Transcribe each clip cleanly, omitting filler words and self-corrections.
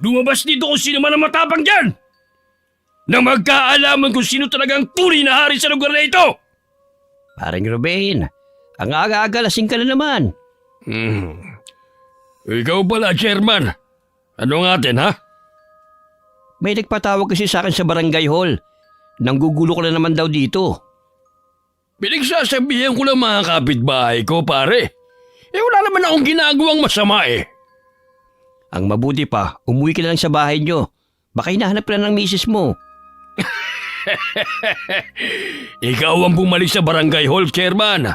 Lumabas dito kung sino man ang matapang dyan! Na magkaalaman kung sino talagang tunay na hari sa lugar na ito! Paring Ruben, ang aga-aga lasing ka na naman. Ikaw pala, Chairman. Ano nga atin, ha? May nagpatawag kasi sa akin sa barangay hall. Nanggugulo ko na naman daw dito. Pinagsasabihan ko lang mga kapitbahay ko, pare. Wala naman akong ginagawang masama eh. Ang mabuti pa, umuwi ka na lang sa bahay nyo. Baka hinahanap ka na ng misis mo. Ikaw ang bumalik sa barangay hall, Chairman.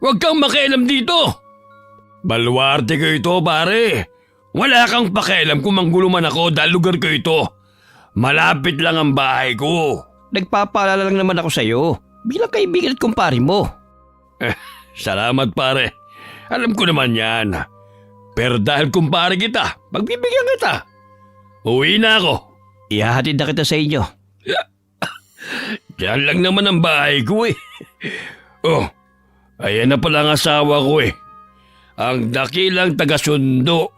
Huwag kang makialam dito. Baluarte ko ito, pare. Wala kang pakialam kung manggulo man ako dahil lugar ko ito. Malapit lang ang bahay ko. Nagpapaalala lang naman ako sa'yo. Bilang kaibigan at kumpare mo. Salamat, pare. Alam ko naman yan. Pero dahil kumpare kita, pagbibigyan kita. Uwi na ako. Ihahatid na kita sa inyo. Diyan lang naman ang bahay ko eh. Oh, ayan na pala ang asawa ko eh. Ang dakilang taga-sundo.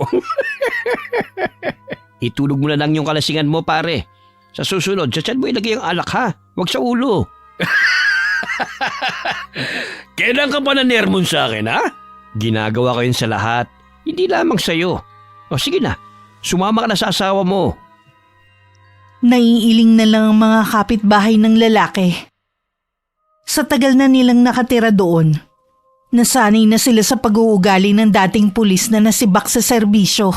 Itulog mo na lang yung kalasingan mo, pare. Sa susunod, sa tiyan mo ilagay ang alak ha. Huwag sa ulo. Kailan ka pa nanermon sa akin, ha? Ginagawa ko yun sa lahat. Hindi lamang sa'yo. O sige na, sumama ka na sa asawa mo. Naiiling na lang ang mga kapitbahay ng lalaki. Sa tagal na nilang nakatira doon, nasanay na sila sa pag-uugali ng dating pulis na nasibak sa serbisyo.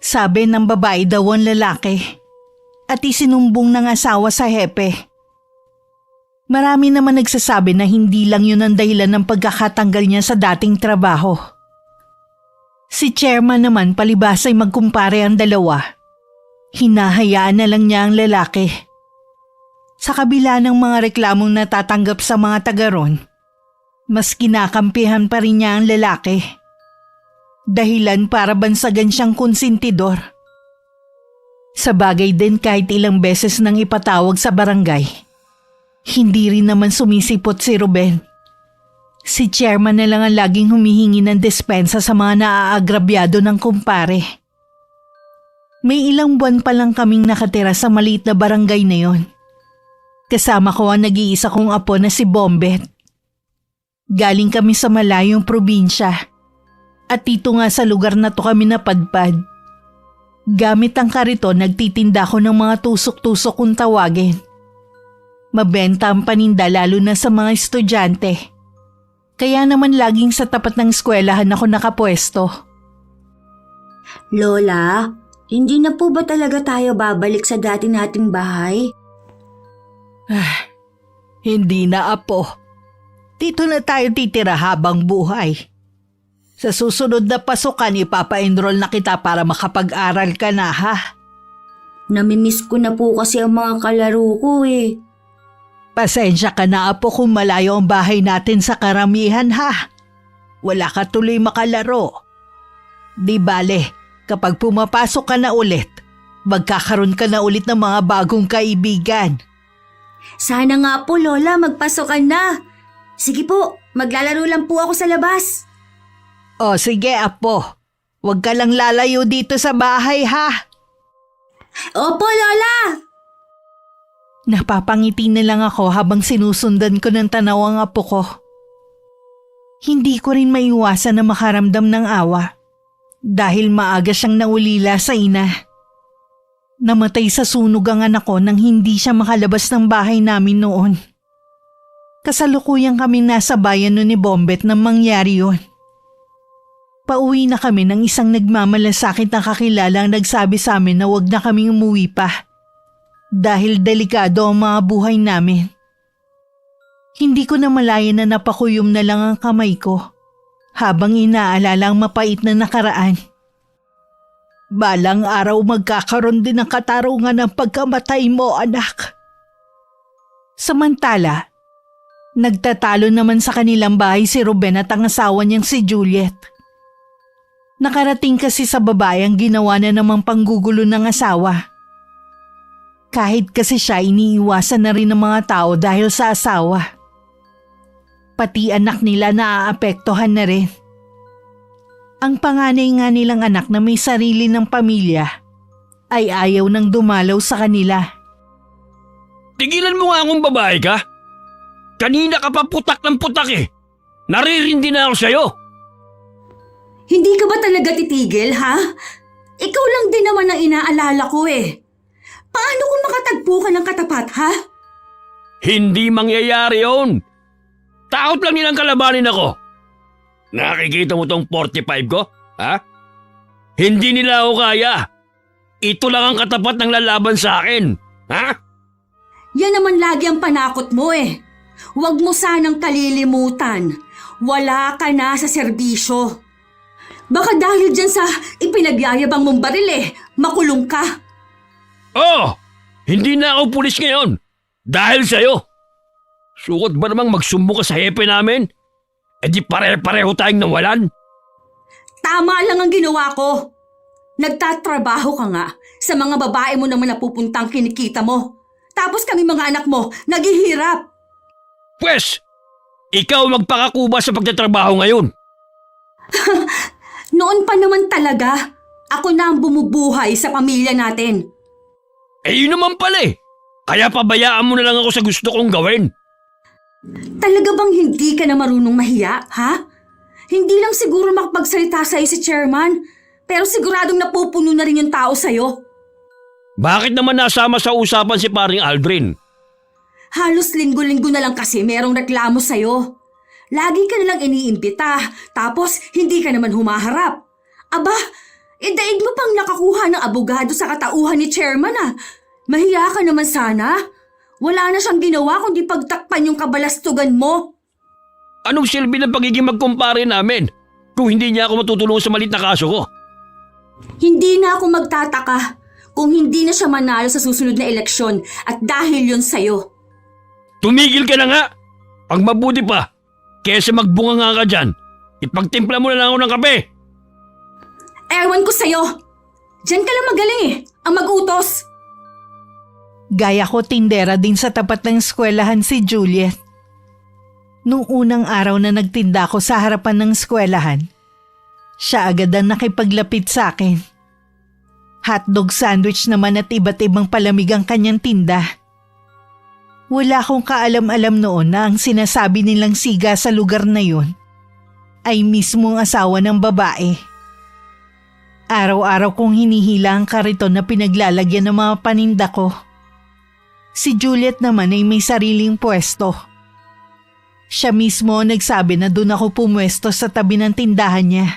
Sabi ng babae daw ang lalaki at isinumbong ng asawa sa hepe. Marami naman nagsasabi na hindi lang yun ang dahilan ng pagkakatanggal niya sa dating trabaho. Si chairman naman palibas ay magkumpare ang dalawa. Hinahayaan na lang niya ang lalaki. Sa kabila ng mga reklamong natatanggap sa mga taga ron, mas kinakampihan pa rin niya ang lalaki. Dahilan para bansagan siyang konsentidor. Sa bagay din kahit ilang beses nang ipatawag sa barangay, hindi rin naman sumisipot si Ruben. Si chairman na lang ang laging humihingi ng dispensa sa mga naaagrabyado ng kumpare. May ilang buwan pa lang kaming nakatira sa maliit na barangay na yon. Kasama ko ang nag-iisa kong apo na si Bombet. Galing kami sa malayong probinsya. At dito nga sa lugar na to kami napadpad. Gamit ang kariton nagtitinda ko ng mga tusok-tusok kung tawagin. Mabenta ang paninda lalo na sa mga estudyante. Kaya naman laging sa tapat ng eskwelahan ako nakapwesto. Lola, hindi na po ba talaga tayo babalik sa dati nating bahay? Hindi na, apo. Dito na tayo titira habang buhay. Sa susunod na pasukan, ipapa-enroll na kita para makapag-aral ka na, ha? Namimiss ko na po kasi ang mga kalaro ko eh. Pasensya ka na, apo, kung malayo ang bahay natin sa karamihan, ha? Wala ka tuloy makalaro. Di bale, kapag pumapasok ka na ulit, magkakaroon ka na ulit ng mga bagong kaibigan. Sana nga po, Lola, magpasokan na. Sige po, maglalaro lang po ako sa labas. O sige, apo. Huwag ka lang lalayo dito sa bahay, ha? Opo, Lola! Napapangiti na lang ako habang sinusundan ko ng tanaw ang apo ko. Hindi ko rin maiwasan na makaramdam ng awa dahil maaga siyang naulila sa ina. Namatay sa sunog ang anak ko nang hindi siya makalabas ng bahay namin noon. Kasalukuyang kami nasa bayan nun ni Bombet nang mangyari yun. Pauwi na kami ng isang nagmamalasakit na kakilala ang nagsabi sa amin na wag na kaming umuwi pa. Dahil delikado ang mga buhay namin. Hindi ko na malaya na napakuyom na lang ang kamay ko habang inaalala ang mapait na nakaraan. Balang araw magkakaroon din ng katarungan ng pagkamatay mo, anak. Samantala, nagtatalo naman sa kanilang bahay si Ruben at ang asawa niyang si Juliet. Nakarating kasi sa babae ang ginawa na namang panggugulo ng asawa. Kahit kasi siya, iniiwasan na rin ng mga tao dahil sa asawa. Pati anak nila naaapektuhan na rin. Ang panganay nga nilang anak na may sarili ng pamilya ay ayaw nang dumalaw sa kanila. Tigilan mo nga akong babae ka. Kanina ka pa putak ng putak eh. Naririndi na ako sa'yo. Hindi ka ba talaga titigil, ha? Ikaw lang din naman ang inaalala ko eh. Paano kung makatagpo ka ng katapat, ha? Hindi mangyayari yun. Takot lang nilang kalabanin ako. Nakikita mo tong 45 ko? Ha? Hindi nila ako kaya. Ito lang ang katapat ng lalaban sa akin. Ha? Yan naman lagi ang panakot mo eh. Huwag mo sanang kalilimutan. Wala ka na sa serbisyo. Baka dahil dyan sa ipinagyayabang mong baril makulong ka. Oh! Hindi na ako pulis ngayon. Dahil sa'yo. Sukot ba namang magsumbo ka sa hepe namin? E di pare-pareho tayong nawalan. Tama lang ang ginawa ko. Nagtatrabaho ka nga sa mga babae mo naman napupuntang kinikita mo. Tapos kami mga anak mo, naghihirap. Pwes, ikaw magpakakuba sa pagtatrabaho ngayon. Noon pa naman talaga, ako na ang bumubuhay sa pamilya natin. Eh yun naman pala eh. Kaya pabayaan mo na lang ako sa gusto kong gawin. Talaga bang hindi ka na marunong mahiya, ha? Hindi lang siguro makapagsalita sa'yo si chairman, pero siguradong napupuno na rin yung tao sa'yo. Bakit naman nasama sa usapan si paring Aldrin? Halos linggo-linggo na lang kasi merong reklamo sa'yo. Lagi ka nalang iniimbita, tapos hindi ka naman humaharap. Aba, daig mo pang nakakuha ng abogado sa katauhan ni chairman Mahiya ka naman sana. Wala na siyang ginawa kundi pagtakpan yung kabalastugan mo. Anong silbi ng pagiging magkumpare namin kung hindi niya ako matutulungan sa malit na kaso ko? Hindi na ako magtataka kung hindi na siya manalo sa susunod na eleksyon at dahil yon sa'yo. Tumigil ka na nga! Ang mabuti pa, kesa magbunga nga ka dyan, ipagtimpla mo na lang ako ng kape. Ewan ko sa'yo. Diyan ka lang magaling ang mag-utos. Gaya ko tindera din sa tapat ng eskwelahan si Juliet. Nung unang araw na nagtinda ko sa harapan ng eskwelahan, siya agad ang nakipaglapit sa akin. Hotdog sandwich naman at iba't ibang palamig ang kanyang tinda. Wala akong kaalam-alam noon na ang sinasabi nilang siga sa lugar na yun ay mismong asawa ng babae. Araw-araw kong hinihila ang kariton na pinaglalagyan ng mga paninda ko. Si Juliet naman ay may sariling pwesto. Siya mismo nagsabi na doon ako pumwesto sa tabi ng tindahan niya.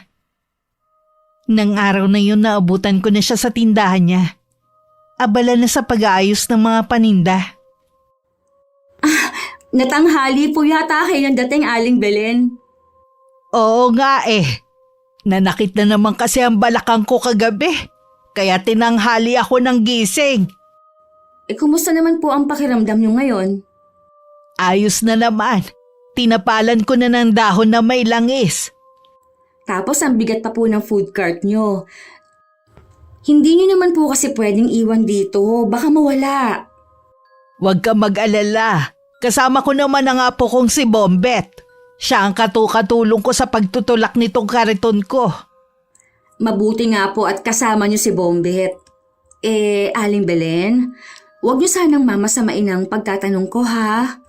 Nang araw na yun naabutan ko na siya sa tindahan niya. Abala na sa pag-aayos ng mga paninda. Natanghali po yata kayo ng dating Aling Belen. Oo nga Nanakit na naman kasi ang balakang ko kagabi. Kaya tinanghali ako ng gising. Kumusta naman po ang pakiramdam niyo ngayon? Ayos na naman. Tinapalan ko na ng dahon na may langis. Tapos ang bigat pa po ng food cart niyo. Hindi niyo naman po kasi pwedeng iwan dito. Baka mawala. Huwag ka mag-alala. Kasama ko naman ang apo kong si Bombet. Siya ang katulong ko sa pagtutulak nitong kariton ko. Mabuti nga po at kasama niyo si Bombet. Aling Belen, huwag niyo sanang mamasamain ang pagtatanong ko ha.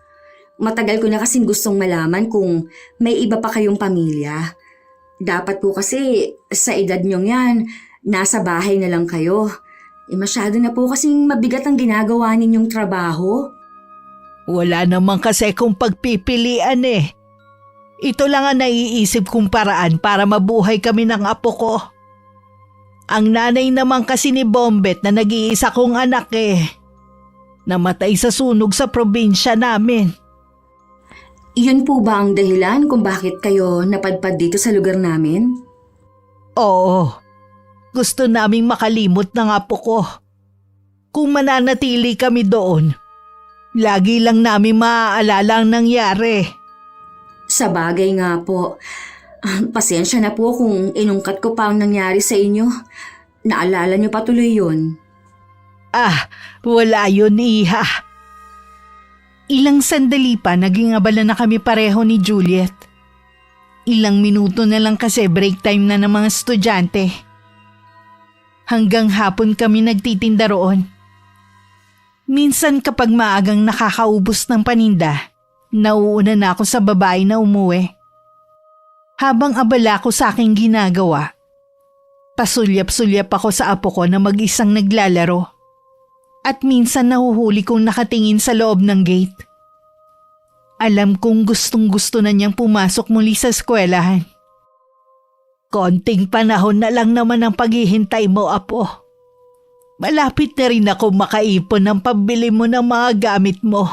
Matagal ko na kasing gustong malaman kung may iba pa kayong pamilya. Dapat po kasi sa edad niyong yan, nasa bahay na lang kayo. Masyado na po kasing mabigat ang ginagawa ninyong trabaho. Wala naman kasi kung pagpipilian Ito lang ang naiisip kong paraan para mabuhay kami ng apo ko. Ang nanay naman kasi ni Bombet na nag-iisa kong anak namatay sa sunog sa probinsya namin. Iyon po ba ang dahilan kung bakit kayo napadpad dito sa lugar namin? Oo. Gusto naming makalimot ng apo ko. Kung mananatili kami doon, lagi lang namin maaalala ang nangyari. Sa bagay nga po. Pasensya na po kung inungkat ko pa ang nangyari sa inyo. Naalala niyo pa tuloy yun. Wala yun, iha. Ilang sandali pa naging abala na kami pareho ni Juliet. Ilang minuto na lang kasi break time na ng mga estudyante. Hanggang hapon kami nagtitinda roon. Minsan kapag maagang nakakaubos ng paninda, nauuna na ako sa babae na umuwi. Habang abala ko sa aking ginagawa, pasulyap-sulyap ako sa apo ko na mag-isang naglalaro. At minsan nahuhuli kong nakatingin sa loob ng gate. Alam kong gustong-gusto na niyang pumasok muli sa eskwelahan. Konting panahon na lang naman ang paghihintay mo, apo. Malapit na rin ako makaipon ng pambili mo ng mga gamit mo.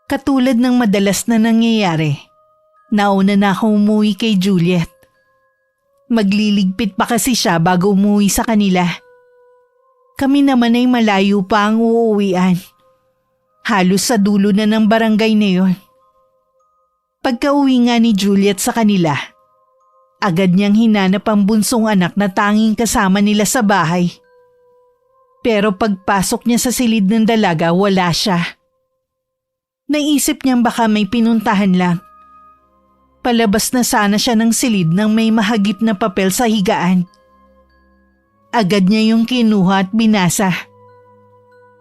Katulad ng madalas na nangyayari, nauna na ako umuwi kay Juliet. Magliligpit pa kasi siya bago umuwi sa kanila. Kami naman ay malayo pa ang uuwian. Halos sa dulo na ng barangay na yon. Pagka-uwi nga ni Juliet sa kanila, agad niyang hinanap ang bunsong anak na tanging kasama nila sa bahay. Pero pagpasok niya sa silid ng dalaga, wala siya. Naisip niyang baka may pinuntahan lang. Palabas na sana siya ng silid nang may mahagip na papel sa higaan. Agad niya yung kinuha at binasa.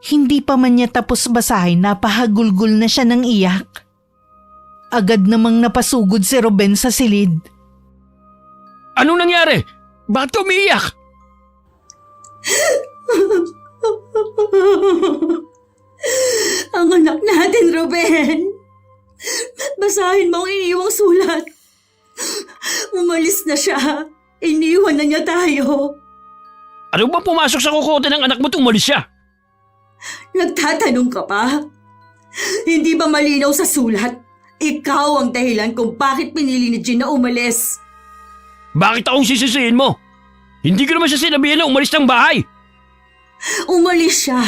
Hindi pa man niya tapos basahin, napahagulgol na siya ng iyak. Agad namang napasugod si Ruben sa silid. Anong nangyari? Bakit umiiyak? Ang anak natin, Ruben. Basahin mo ang iniwang sulat. Umalis na siya. Iniwan na niya tayo. Ano bang pumasok sa kukote ng anak mo at umalis siya? Nagtatanong ka pa? Hindi ba malinaw sa sulat? Ikaw ang dahilan kung bakit pinili ni Jean na umalis. Bakit akong sisisihin mo? Hindi ko naman siya sinabihan na umalis ng bahay. Umalis siya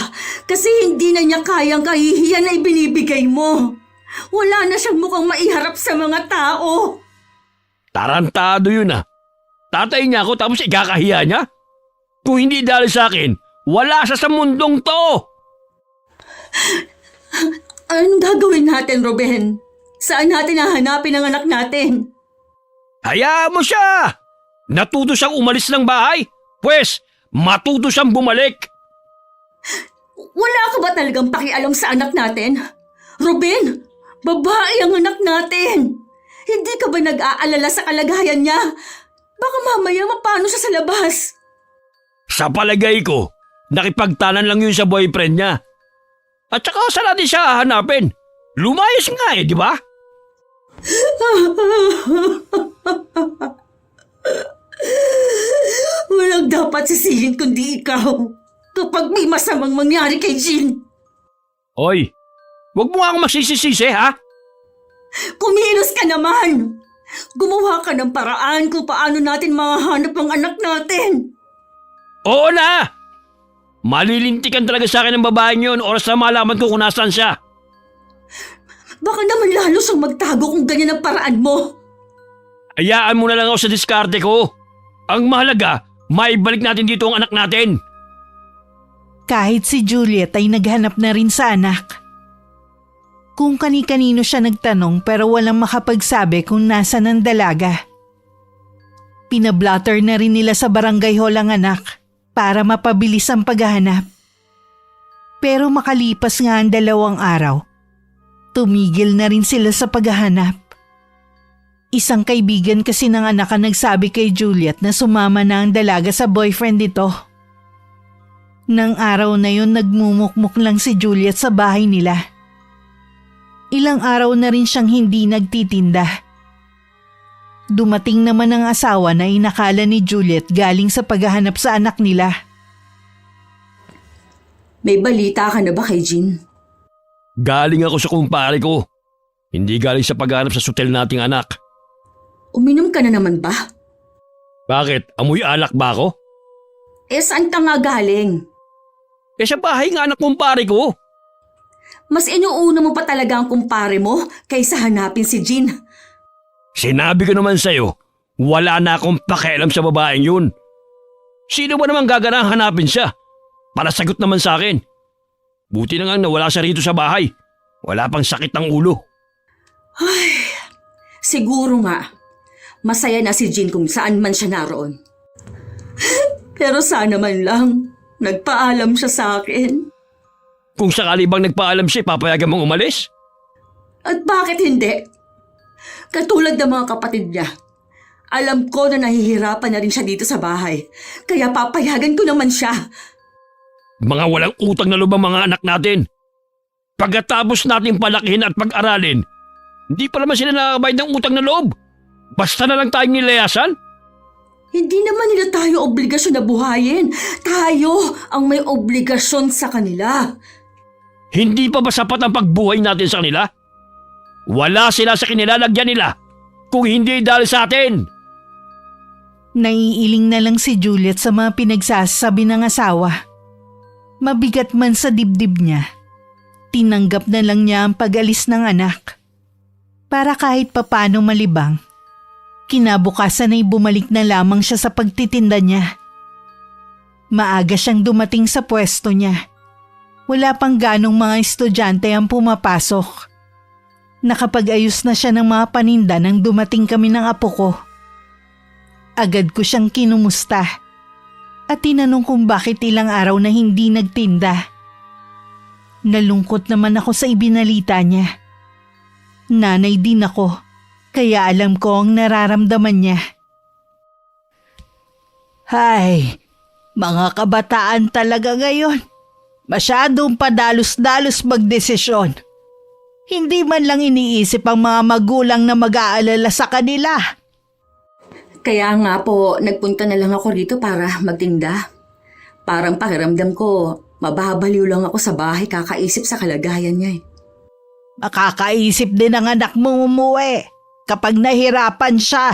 kasi hindi na niya kayang kahihiyan na ibinibigay mo. Wala na siyang mukhang maiharap sa mga tao. Tarantado yun ah. Tatay niya ako tapos ikakahiya niya? Kung hindi dahil sa akin, wala siya sa mundong to. Anong gagawin natin, Ruben? Saan natin hahanapin ang anak natin? Hayaan mo siya! Natuto siyang umalis ng bahay, pues matuto siyang bumalik. Wala ka ba talagang pakialam sa anak natin? Ruben, babae ang anak natin. Hindi ka ba nag-aalala sa kalagayan niya? Baka mamaya mapano siya sa labas. Sa palagay ko, nakipagtanan lang yun sa boyfriend niya. At saka saan natin siya hahanapin? Lumayas nga eh, di ba? Walang dapat sisihin kundi ikaw kapag may masamang mangyari kay Jean. Oy, wag mo nga akong magsisisi ha? Kumilos ka naman. Gumawa ka ng paraan kung paano natin mahanap ang anak natin. Oo na! Malilintikan talaga sa akin ng babaeng yun oras na malaman ko kung nasaan siya. Baka naman lalo siyang magtago kung ganyan ang paraan mo. Hayaan mo na lang ako sa diskarte ko. Ang mahalaga, maibalik natin dito ang anak natin. Kahit si Juliet ay naghanap na rin sa anak. Kung kani-kanino siya nagtanong pero walang makapagsabi kung nasan ang dalaga. Pinablotter na rin nila sa barangay hall ang anak para mapabilis ang paghahanap. Pero makalipas nga ang 2 araw, tumigil na rin sila sa paghahanap. Isang kaibigan kasi ng anak ang nagsabi kay Juliet na sumama na ang dalaga sa boyfriend nito. Nang araw na yun nagmumukmuk lang si Juliet sa bahay nila. Ilang araw na rin siyang hindi nagtitinda. Dumating naman ang asawa na inakala ni Juliet galing sa paghahanap sa anak nila. May balita ka na ba kay Jean? Galing ako sa kumpare ko. Hindi galing sa paghanap sa sutel nating anak. Uminom ka na naman ba? Bakit? Amoy alak ba ako? Saan ka nga galing? Sa bahay nga ng kumpare ko. Mas inuuna mo pa talaga ang kumpare mo kaysa hanapin si Jean. Sinabi ko naman sa'yo, wala na akong pakialam sa babaeng yun. Sino ba naman gaganang hanapin siya? Para sagot naman sa akin. Buti na nga nawala siya rito sa bahay. Wala pang sakit ng ulo. Ay, siguro nga. Masaya na si Jean kung saan man siya naroon. Pero sana man lang, nagpaalam siya sa akin. Kung sakali bang nagpaalam siya, papayagan mong umalis? At bakit hindi? Katulad ng mga kapatid niya. Alam ko na nahihirapan na rin siya dito sa bahay. Kaya papayagan ko naman siya. Mga walang utang na loob ang mga anak natin. Pagkatapos natin palakihin at pag-aralin, hindi pa naman sila nakakabayad ng utang na loob. Basta na lang tayong nilayasan. Hindi naman nila tayo obligasyon na buhayin. Tayo ang may obligasyon sa kanila. Hindi pa ba sapat ang pagbuhay natin sa kanila? Wala sila sa kinilalagyan nila kung hindi dahil sa atin. Naiiling na lang si Juliet sa mga pinagsasabi ng asawa. Mabigat man sa dibdib niya, tinanggap na lang niya ang pag-alis ng anak. Para kahit papano malibang, kinabukasan ay bumalik na lamang siya sa pagtitinda niya. Maaga siyang dumating sa pwesto niya. Wala pang ganong mga estudyante ang pumapasok. Nakapag-ayos na siya ng mga paninda nang dumating kami ng apo ko. Agad ko siyang kinumusta at tinanong kung bakit ilang araw na hindi nagtinda. Nalungkot naman ako sa ibinalita niya. Nanay din ako, kaya alam ko ang nararamdaman niya. Hay, mga kabataan talaga ngayon. Masyadong padalos-dalos magdesisyon. Hindi man lang iniisip ang mga magulang na mag-aalala sa kanila. Kaya nga po, nagpunta na lang ako dito para magtinda. Parang pakiramdam ko, mababaliw lang ako sa bahay kakaisip sa kalagayan niya. Makakaisip din ang anak mong umuwi kapag nahirapan siya.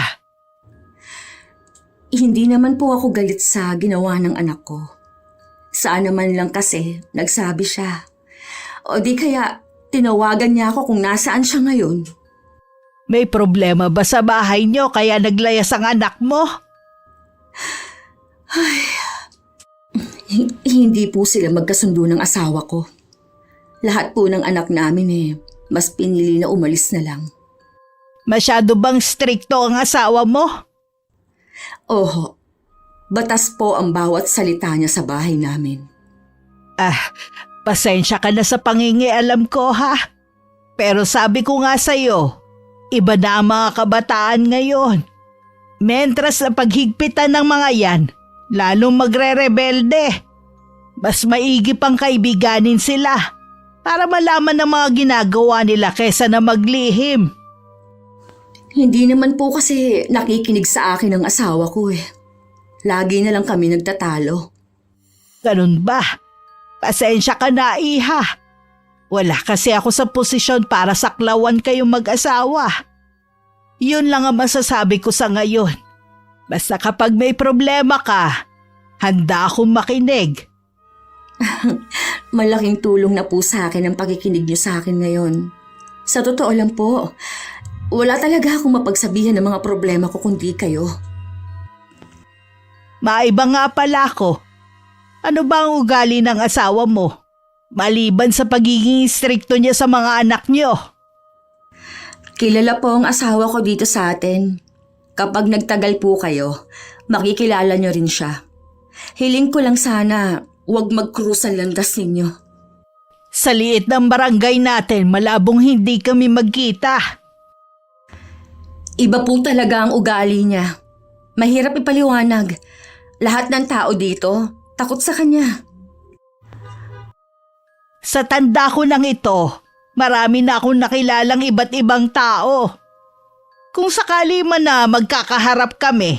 Hindi naman po ako galit sa ginawa ng anak ko. Saan naman lang kasi nagsabi siya. O di kaya tinawagan niya ako kung nasaan siya ngayon. May problema ba sa bahay niyo kaya naglayas ang anak mo? Hindi po sila magkasundo ng asawa ko. Lahat po ng anak namin mas pinili na umalis na lang. Masyado bang strikto ang asawa mo? Oho, batas po ang bawat salita niya sa bahay namin. Pasensya ka na sa pangingialam ko ha. Pero sabi ko nga sa'yo, iba na ang mga kabataan ngayon. Mentras na paghigpitan ng mga yan, lalong magre-rebelde. Mas maigi pang kaibiganin sila para malaman ng mga ginagawa nila kesa na maglihim. Hindi naman po kasi nakikinig sa akin ang asawa ko . Lagi na lang kami nagtatalo. Ganun ba? Pasensya ka na, iha. Wala kasi ako sa posisyon para saklawan kayong mag-asawa. Yun lang ang masasabi ko sa ngayon. Basta kapag may problema ka, handa akong makinig. Malaking tulong na po sa akin ang pakikinig niyo sa akin ngayon. Sa totoo lang po, wala talaga akong mapagsabihan ng mga problema ko kundi kayo. Maiba nga pala ako. Ano ba ang ugali ng asawa mo? Maliban sa pagiging istrikto niya sa mga anak niyo. Kilala po ang asawa ko dito sa atin. Kapag nagtagal po kayo, makikilala niyo rin siya. Hiling ko lang sana, huwag mag-cruise ang landas ninyo. Sa liit ng barangay natin, malabong hindi kami magkita. Iba po talaga ang ugali niya. Mahirap ipaliwanag. Lahat ng tao dito, takot sa kanya. Sa tanda ko lang ito, marami na akong nakilalang iba't ibang tao. Kung sakali man na magkakaharap kami,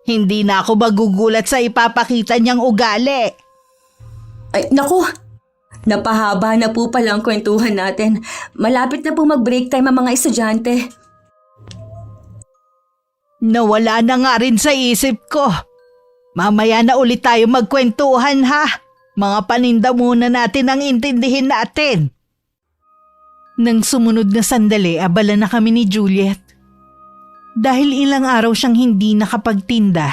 hindi na ako magugulat sa ipapakita niyang ugali. Ay, naku! Napahaba na po pala ang kwentuhan natin. Malapit na po mag-break time ang mga estudyante. Nawala na nga rin sa isip ko. Mamaya na ulit tayo magkwentuhan ha. Mga paninda muna natin ang intindihin natin. Nang sumunod na sandali, abala na kami ni Juliet. Dahil ilang araw siyang hindi nakapagtinda,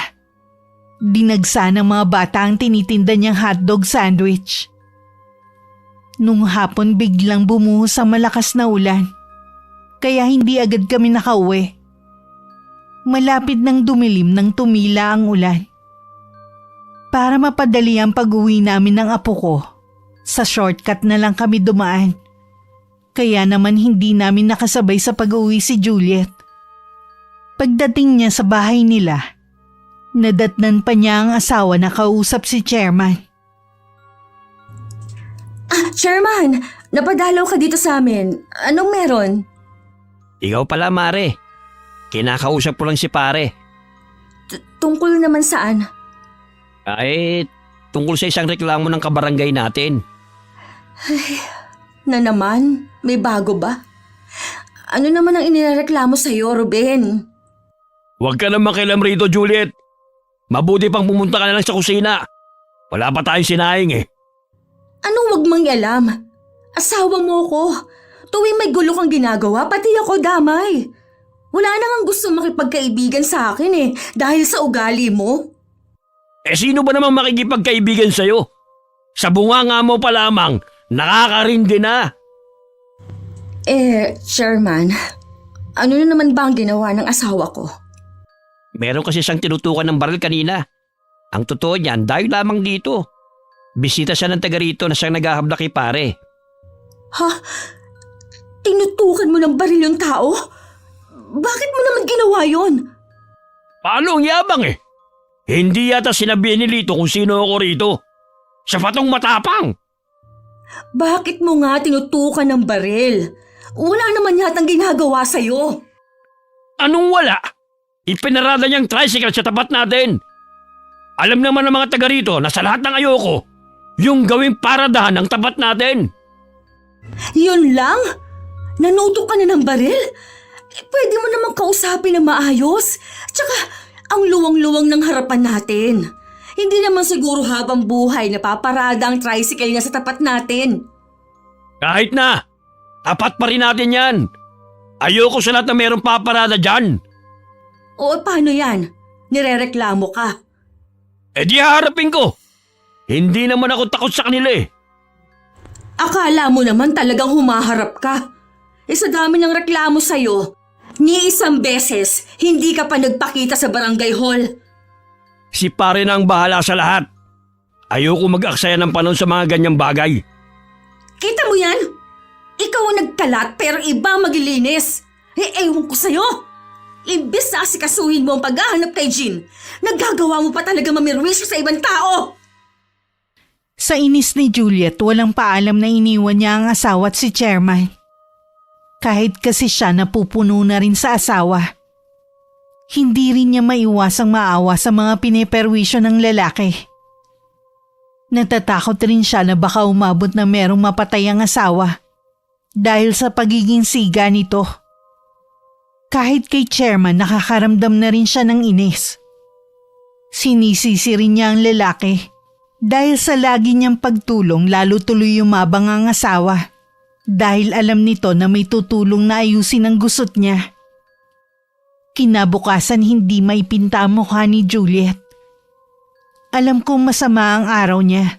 dinagsa ng mga bata ang tinitinda niyang hotdog sandwich. Nung hapon biglang bumuhos ang malakas na ulan, kaya hindi agad kami nakauwi. Malapit nang dumilim nang tumila ang ulan. Para mapadali ang pag-uwi namin ng apo ko, sa shortcut na lang kami dumaan. Kaya naman hindi namin nakasabay sa pag-uwi si Juliet. Pagdating niya sa bahay nila, nadatnan pa niya ang asawa na kausap si Chairman. Chairman, napadalaw ka dito sa amin. Anong meron? Ikaw pala, Mare. Kinakausap ko lang si pare. Tungkol naman saan? Ay, tungkol sa isang reklamo ng kabarangay natin. Na naman? May bago ba? Ano naman ang inireklamo sa'yo, Ruben? Huwag ka na makialam rito, Juliet. Mabuti pang pumunta ka na lang sa kusina. Wala pa tayong sinahing eh. Anong wag mang alam? Asawa mo ko. Tuwing may gulo kang ginagawa, pati ako damay. Wala na ngang gusto makipagkaibigan sa akin eh, dahil sa ugali mo. Eh sino ba namang makikipagkaibigan sa'yo? Sa bunganga mo pa lamang, nakakarindi na. Chairman, ano na naman ba ang ginawa ng asawa ko? Meron kasi siyang tinutukan ng baril kanina. Ang totoo niyan, dahil lamang dito. Bisita siya ng taga rito na siyang naghahabla kay pare. Ha? Tinutukan mo ng baril yung tao? Bakit mo naman ginawa yon? Paano ang yabang eh? Hindi yata sinabihan ni Lito kung sino ako rito. Siya pa tong matapang. Bakit mo nga tinutukan ng baril? Wala naman yatang ginagawa sa'yo. Anong wala? Ipinarada niyang tricycle sa tapat natin. Alam naman ng mga taga rito na sa lahat ng ayoko, yung gawing paradahan ng tapat natin. Yun lang? Nanutok ka na ng baril? Pwede mo namang kausapin na maayos. Tsaka, ang luwang-luwang ng harapan natin. Hindi naman siguro habang buhay na paparada ang tricycle niya sa tapat natin. Kahit na, tapat pa rin natin yan. Ayoko sa lahat na mayroong paparada dyan. O paano yan? Nirereklamo ka. Eh di haharapin ko. Hindi naman ako takot sa kanila eh. Akala mo naman talagang humaharap ka. Sa dami ng reklamo sa'yo, ni isang beses hindi ka pa nagpakita sa barangay hall. Si pare na ang bahala sa lahat. Ayoko mag-aksaya ng panahon sa mga ganyang bagay. Kita mo yan? Ikaw ang nagkalat pero iba maglilinis. Ewan ko sa'yo. Imbes na asikasuhin mo ang paghahanap kay Jean, nagagawa mo pa talaga mamirwisyo sa ibang tao. Sa inis ni Juliet, walang paalam na iniwan niya ang asawa at si Chairman. Kahit kasi siya napupuno na rin sa asawa. Hindi rin niya maiwasang maawa sa mga pineperwisyo ng lalaki. Natatakot rin siya na baka umabot na merong mapatay ang asawa dahil sa pagiging siga nito. Kahit kay Chairman nakakaramdam na rin siya ng inis. Sinisisi rin niya ang lalaki dahil sa lagi niyang pagtulong lalo tuloy yumabang ang asawa dahil alam nito na may tutulong na ayusin ang gusot niya. Kinabukasan hindi maipinta ang mukha ni Juliet. Alam kong masama ang araw niya.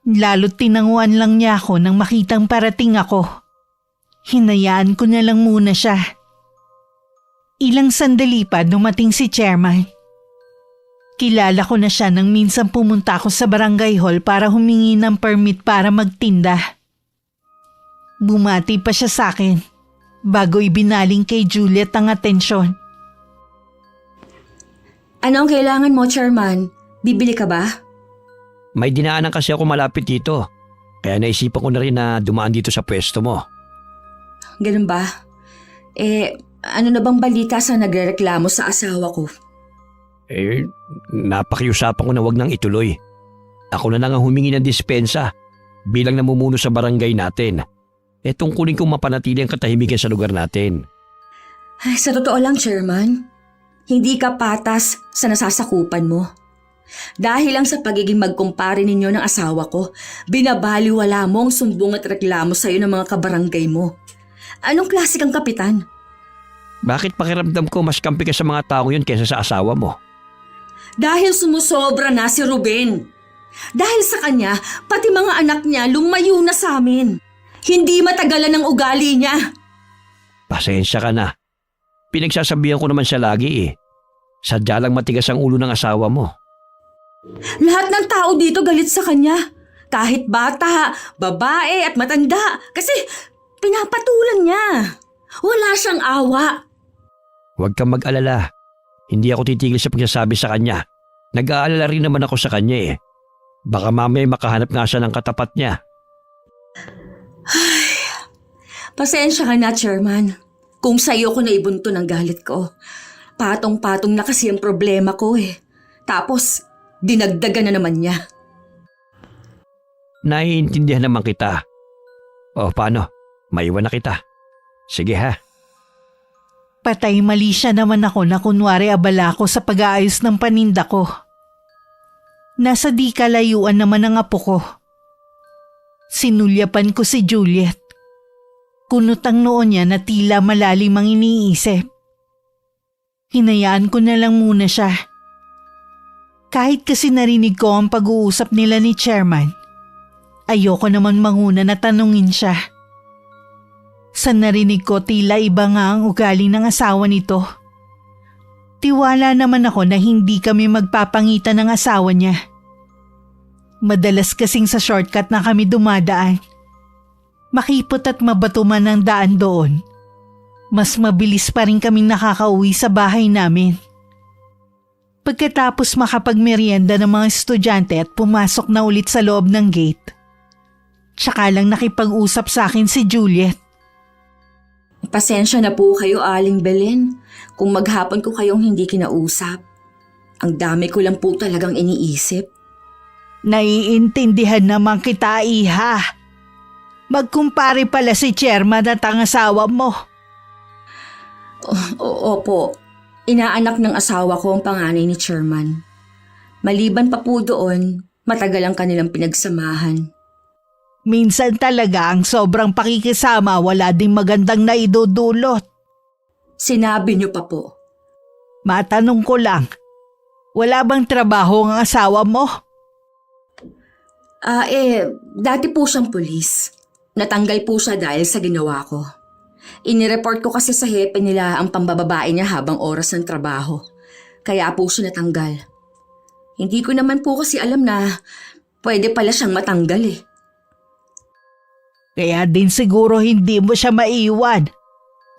Lalo't tinanguan lang niya ako nang makitang parating ako. Hinayaan ko na lang muna siya. Ilang sandali pa dumating si Chairman. Kilala ko na siya nang minsan pumunta ako sa barangay hall para humingi ng permit para magtinda. Bumati pa siya sa akin bago ibinaling kay Juliet ang atensyon. Ano ang kailangan mo, Chairman? Bibili ka ba? May dinaanan kasi ako malapit dito. Kaya naisipan ko na rin na dumaan dito sa pwesto mo. Ganun ba? Ano na bang balita sa nagrereklamo sa asawa ko? Napakiusapan ko na wag nang ituloy. Ako na lang ang humingi ng dispensa bilang namumuno sa barangay natin. Tungkulin kong mapanatili ang katahimikan sa lugar natin. Ay, sa totoo lang, Chairman, hindi ka patas sa nasasakupan mo. Dahil lang sa pagiging magkumpare ninyo ng asawa ko, binabaliwala mo ang sumbong at reklamo sa'yo ng mga kabarangay mo. Anong klase kang kapitan? Bakit pakiramdam ko mas kampi ka sa mga tao yun kaysa sa asawa mo? Dahil sumusobra na si Ruben. Dahil sa kanya, pati mga anak niya lumayo na sa amin. Hindi matagalan ang ugali niya. Pasensya ka na. Pinagsasabihan ko naman siya lagi eh. Sadya lang matigas ang ulo ng asawa mo. Lahat ng tao dito galit sa kanya. Kahit bata, babae at matanda. Kasi pinapatulan niya. Wala siyang awa. Huwag kang mag-alala. Hindi ako titigil sa pagsasabi sa kanya. Nag-aalala rin naman ako sa kanya eh. Baka mamaya makahanap nga siya ng katapat niya. Pasensya ka na, Chairman. Kung sa'yo ko naibunto ng galit ko. Patong-patong na kasi ang problema ko eh. Tapos, dinagdagan na naman niya. Naiintindihan naman kita. O paano? Maiwan na kita. Sige ha. Patay mali siya naman ako na kunwari abala ko sa pag-aayos ng paninda ko. Nasa di kalayuan naman ang apo ko. Sinulyapan ko si Juliet. Kunot ang noon niya na tila malalim ang iniisip. Hinayaan ko na lang muna siya. Kahit kasi narinig ko ang pag-uusap nila ni Chairman, ayoko naman manguna na tanungin siya. Sa narinig ko tila iba nga ang ugali ng asawa nito. Tiwala naman ako na hindi kami magpapangitan ng asawa niya. Madalas kasing sa shortcut na kami dumadaan. Makipot at mabato man ang daan doon. Mas mabilis pa rin kaming nakakauwi sa bahay namin. Pagkatapos makapagmerienda ng mga estudyante at pumasok na ulit sa loob ng gate, tsaka lang nakipag-usap sa akin si Juliet. Pasensya na po kayo, Aling Belen, kung maghapon ko kayong hindi kinausap. Ang dami ko lang po talagang iniisip. Naiintindihan naman kita, iha. Magkumpare pala si Chairman at ang asawa mo. Opo, inaanak ng asawa ko ang panganay ni Chairman. Maliban pa po doon, matagal ang kanilang pinagsamahan. Minsan talaga ang sobrang pakikisama wala ding magandang naidudulot. Sinabi niyo pa po. Matanong ko lang, wala bang trabaho ang asawa mo? Dati po siyang pulis. Natanggal po siya dahil sa ginawa ko. Inireport ko kasi sa hepe nila ang pambababae niya habang oras ng trabaho. Kaya po siya natanggal. Hindi ko naman po kasi alam na pwede pala siyang matanggal eh. Kaya din siguro hindi mo siya maiwan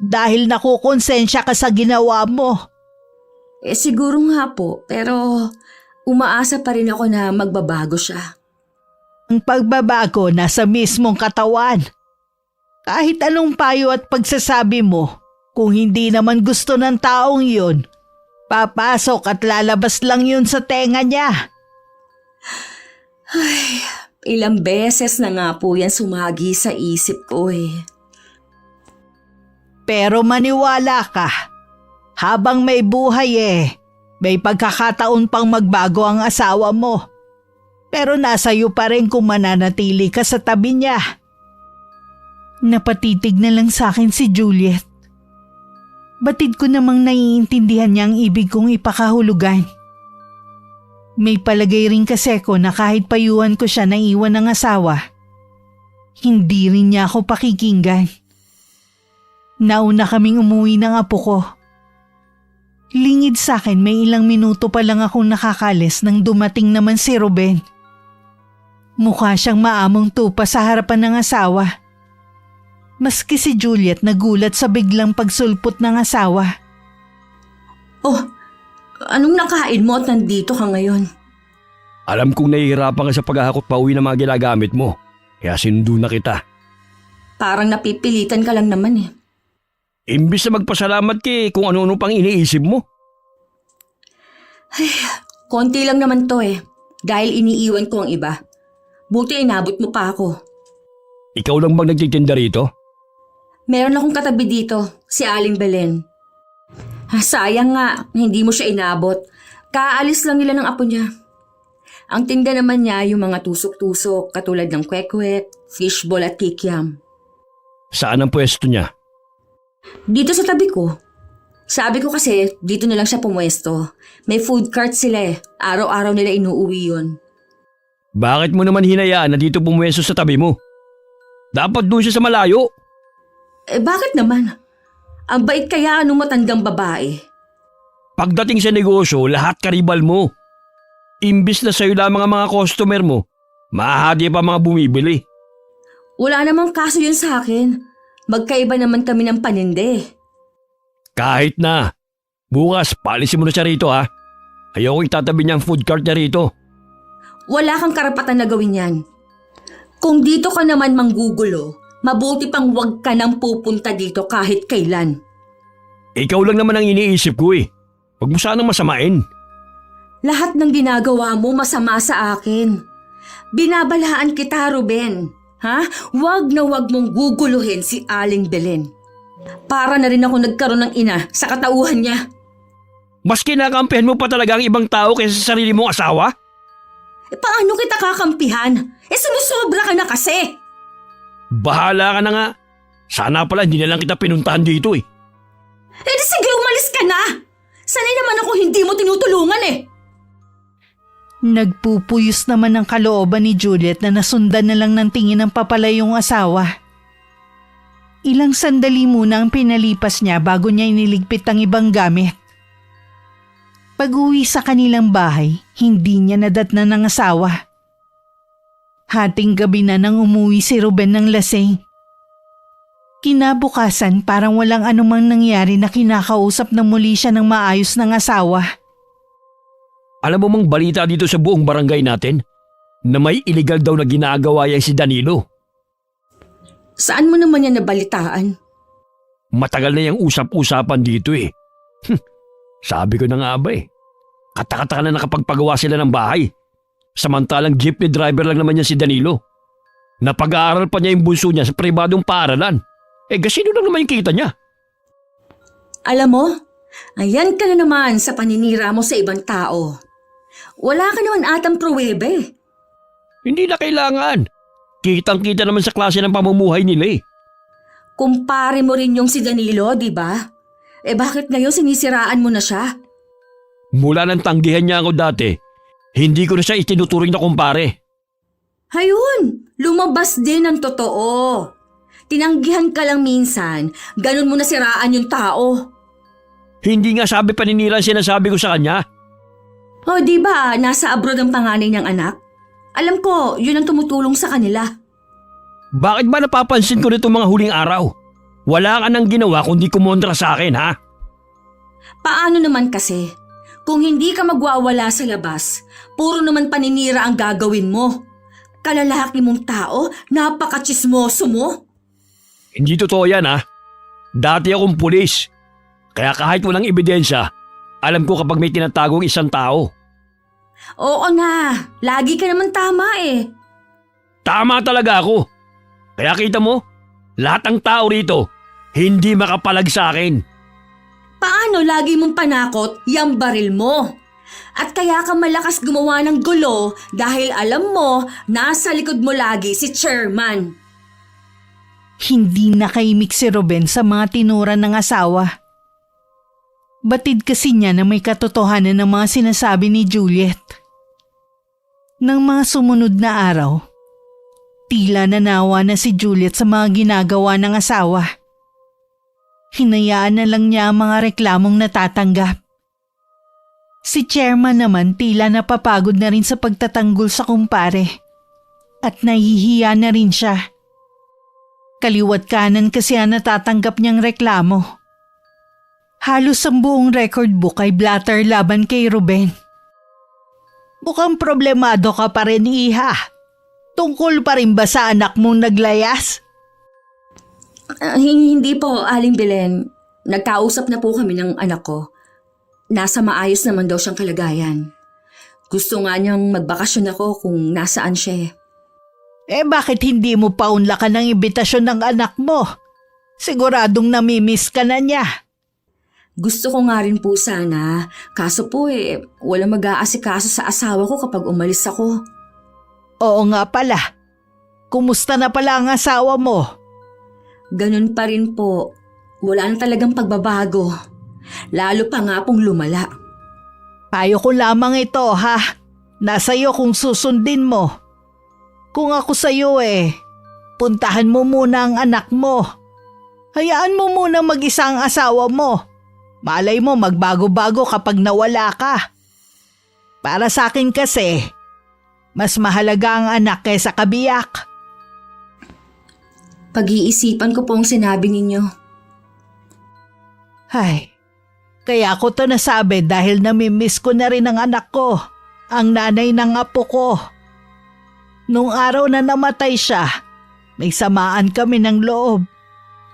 dahil nakukonsensya ka sa ginawa mo. Siguro nga po, pero umaasa pa rin ako na magbabago siya. Ang pagbabago nasa mismong katawan. Kahit anong payo at pagsasabi mo, kung hindi naman gusto ng taong yun, papasok at lalabas lang yun sa tenga niya. Ilang beses na nga po yan sumagi sa isip ko eh. Pero maniwala ka, habang may buhay may pagkakataon pang magbago ang asawa mo. Pero nasa iyo pa rin kung mananatili ka sa tabi niya. Napatitig na lang sa akin si Juliet. Batid ko namang naiintindihan niya ang ibig kong ipakahulugan. May palagay rin kasi ko na kahit payuhan ko siya na iwan ng asawa, hindi rin niya ako pakikinggan. Nauna kaming umuwi ng apo ko. Lingid sa akin may ilang minuto pa lang akong nakakalis nang dumating naman si Ruben. Mukha siyang maamong tupa sa harapan ng asawa. Maski si Juliet nagulat sa biglang pagsulpot ng asawa. Oh, anong nakain mo at nandito ka ngayon? Alam kong nahihirapan ka sa paghahakot pa uwi ng mga ginagamit mo. Kaya sinundo na kita. Parang napipilitan ka lang naman eh. Imbis na magpasalamat kung ano-ano pang iniisip mo. Konti lang naman to eh. Dahil iniiwan ko ang iba. Buti inabot mo pa ako. Ikaw lang bang nagtitinda rito? Meron akong katabi dito, si Aling Belen. Sayang nga, hindi mo siya inabot. Kaalis lang nila ng apo niya. Ang tinda naman niya yung mga tusok-tusok katulad ng kwek-kwek, fishball at kikiam. Saan ang pwesto niya? Dito sa tabi ko. Sabi ko kasi dito na lang siya pumwesto. May food cart sila eh. Araw-araw nila inuuwi yun. Bakit mo naman hinayaan na dito pumwesto sa tabi mo? Dapat doon siya sa malayo. Bakit naman? Ang bait kaya nung matandang babae. Pagdating sa negosyo, lahat karibal mo. Imbis na sa'yo lamang ang mga customer mo, mahahati pa mga bumibili. Wala namang kaso yun sa akin. Magkaiba naman kami ng paninde. Kahit na. Bukas, paalisin mo na siya rito ha. Ayoko itatabi niya ang food cart niya rito. Wala kang karapatan na gawin yan. Kung dito ka naman manggugulo, mabuti pang wag ka nang pupunta dito kahit kailan. Ikaw lang naman ang iniisip ko eh. Huwag mo sanang masamain. Lahat ng ginagawa mo masama sa akin. Binabalaan kita, Ruben. Ha? Wag na wag mong guguluhin si Aling Belen. Para na rin ako nagkaroon ng ina sa katauhan niya. Mas kinakampihan mo pa talaga ang ibang tao kaysa sa sarili mong asawa? Paano kita kakampihan? Sumusobra ka na kasi. Bahala ka na nga. Sana pala hindi na lang kita pinuntahan dito eh. Di sige, umalis ka na. Sanay naman ako hindi mo tinutulungan eh. Nagpupuyos naman ang kalooban ni Juliet na nasundan na lang ng tingin ng papalayong asawa. Ilang sandali muna ang pinalipas niya bago niya iniligpit ang ibang gamit. Pag-uwi sa kanilang bahay, hindi niya nadatnan ng asawa. Hating gabi na nang umuwi si Ruben ng lasing. Kinabukasan parang walang anumang nangyari na kinakausap na muli siya ng maayos ng asawa. Alam mo mang balita dito sa buong barangay natin na may illegal daw na ginagawa yan si Danilo. Saan mo naman yan nabalitaan? Matagal na yung usap-usapan dito eh. Sabi ko na nga ba eh. Katakataka na nakapagpagawa sila ng bahay. Samantalang jeepney driver lang naman yan si Danilo. Napag-aaral pa niya yung bunso niya sa pribadong paaralan. Gasino lang naman yung kita niya. Alam mo, ayan ka na naman sa paninira mo sa ibang tao. Wala ka naman atang pruwebe. Hindi na kailangan. Kitang-kita naman sa klase ng pamumuhay nila eh. Kumpare mo rin yung si Danilo, di ba? Bakit ngayon sinisiraan mo na siya? Mula nang tanggihan niya ako dati, hindi ko na siya itinuturing na kumpare. Hayun, lumabas din ang totoo. Tinanggihan ka lang minsan, ganun mo na siraan yung tao. Hindi nga sabi paninira ang sinasabi ko sa kanya. O di ba, nasa abroad ang panganay niyang anak? Alam ko, yun ang tumutulong sa kanila. Bakit ba napapansin ko nito mga huling araw? Wala ka nang ginawa kundi kumontra sa akin ha? Paano naman kasi? Kung hindi ka magwawala sa labas, puro naman paninira ang gagawin mo. Kalalaki mong tao, napaka-tsismoso mo. Hindi totoo yan ha. Dati akong pulis. Kaya kahit walang ebidensya, alam ko kapag may tinatagong isang tao. Oo na, lagi ka naman tama eh. Tama talaga ako. Kaya kita mo, lahat ng tao rito, hindi makapalag sa akin. Paano lagi mong panakot yung baril mo? At kaya ka malakas gumawa ng gulo dahil alam mo nasa likod mo lagi si Chairman. Hindi nakaimik si Ruben sa mga tinuran ng asawa. Batid kasi niya na may katotohanan ng mga sinasabi ni Juliet. Nang mga sumunod na araw, tila nanawa na si Juliet sa mga ginagawa ng asawa. Hinayaan na lang niya ang mga reklamong natatanggap. Si Chairman naman tila napapagod na rin sa pagtatanggol sa kumpare at nahihiya na rin siya. Kaliwat kanan kasi ang natatanggap niyang reklamo. Halos ang buong record book ay blatter laban kay Ruben. Mukhang problemado ka pa rin, Iha. Tungkol pa rin ba sa anak mong naglayas? Hindi po, Aling Belen. Nagkausap na po kami ng anak ko. Nasa maayos naman daw siyang kalagayan. Gusto nga niyang magbakasyon ako kung nasaan siya. Bakit hindi mo paunlakan ang imbitasyon ng anak mo? Siguradong namimiss ka na niya. Gusto ko nga rin po sana, kaso po wala mag-aasikaso sa asawa ko kapag umalis ako. Oo nga pala. Kumusta na pala ang asawa mo? Ganun pa rin po. Wala na talagang pagbabago. Lalo pa nga pong lumala. Payo ko lamang ito ha. Nasa iyo kung susundin mo. Kung ako sa iyo puntahan mo muna ang anak mo. Hayaan mo muna mag-isa ang asawa mo. Malay mo magbago-bago kapag nawala ka. Para sa akin kasi, mas mahalaga ang anak kaysa kabiyak. Pag-iisipan ko po ang sinabi ninyo. Ay, kaya ko to nasabi dahil namimiss ko na rin ang anak ko, ang nanay ng apo ko. Nung araw na namatay siya, may samaan kami ng loob.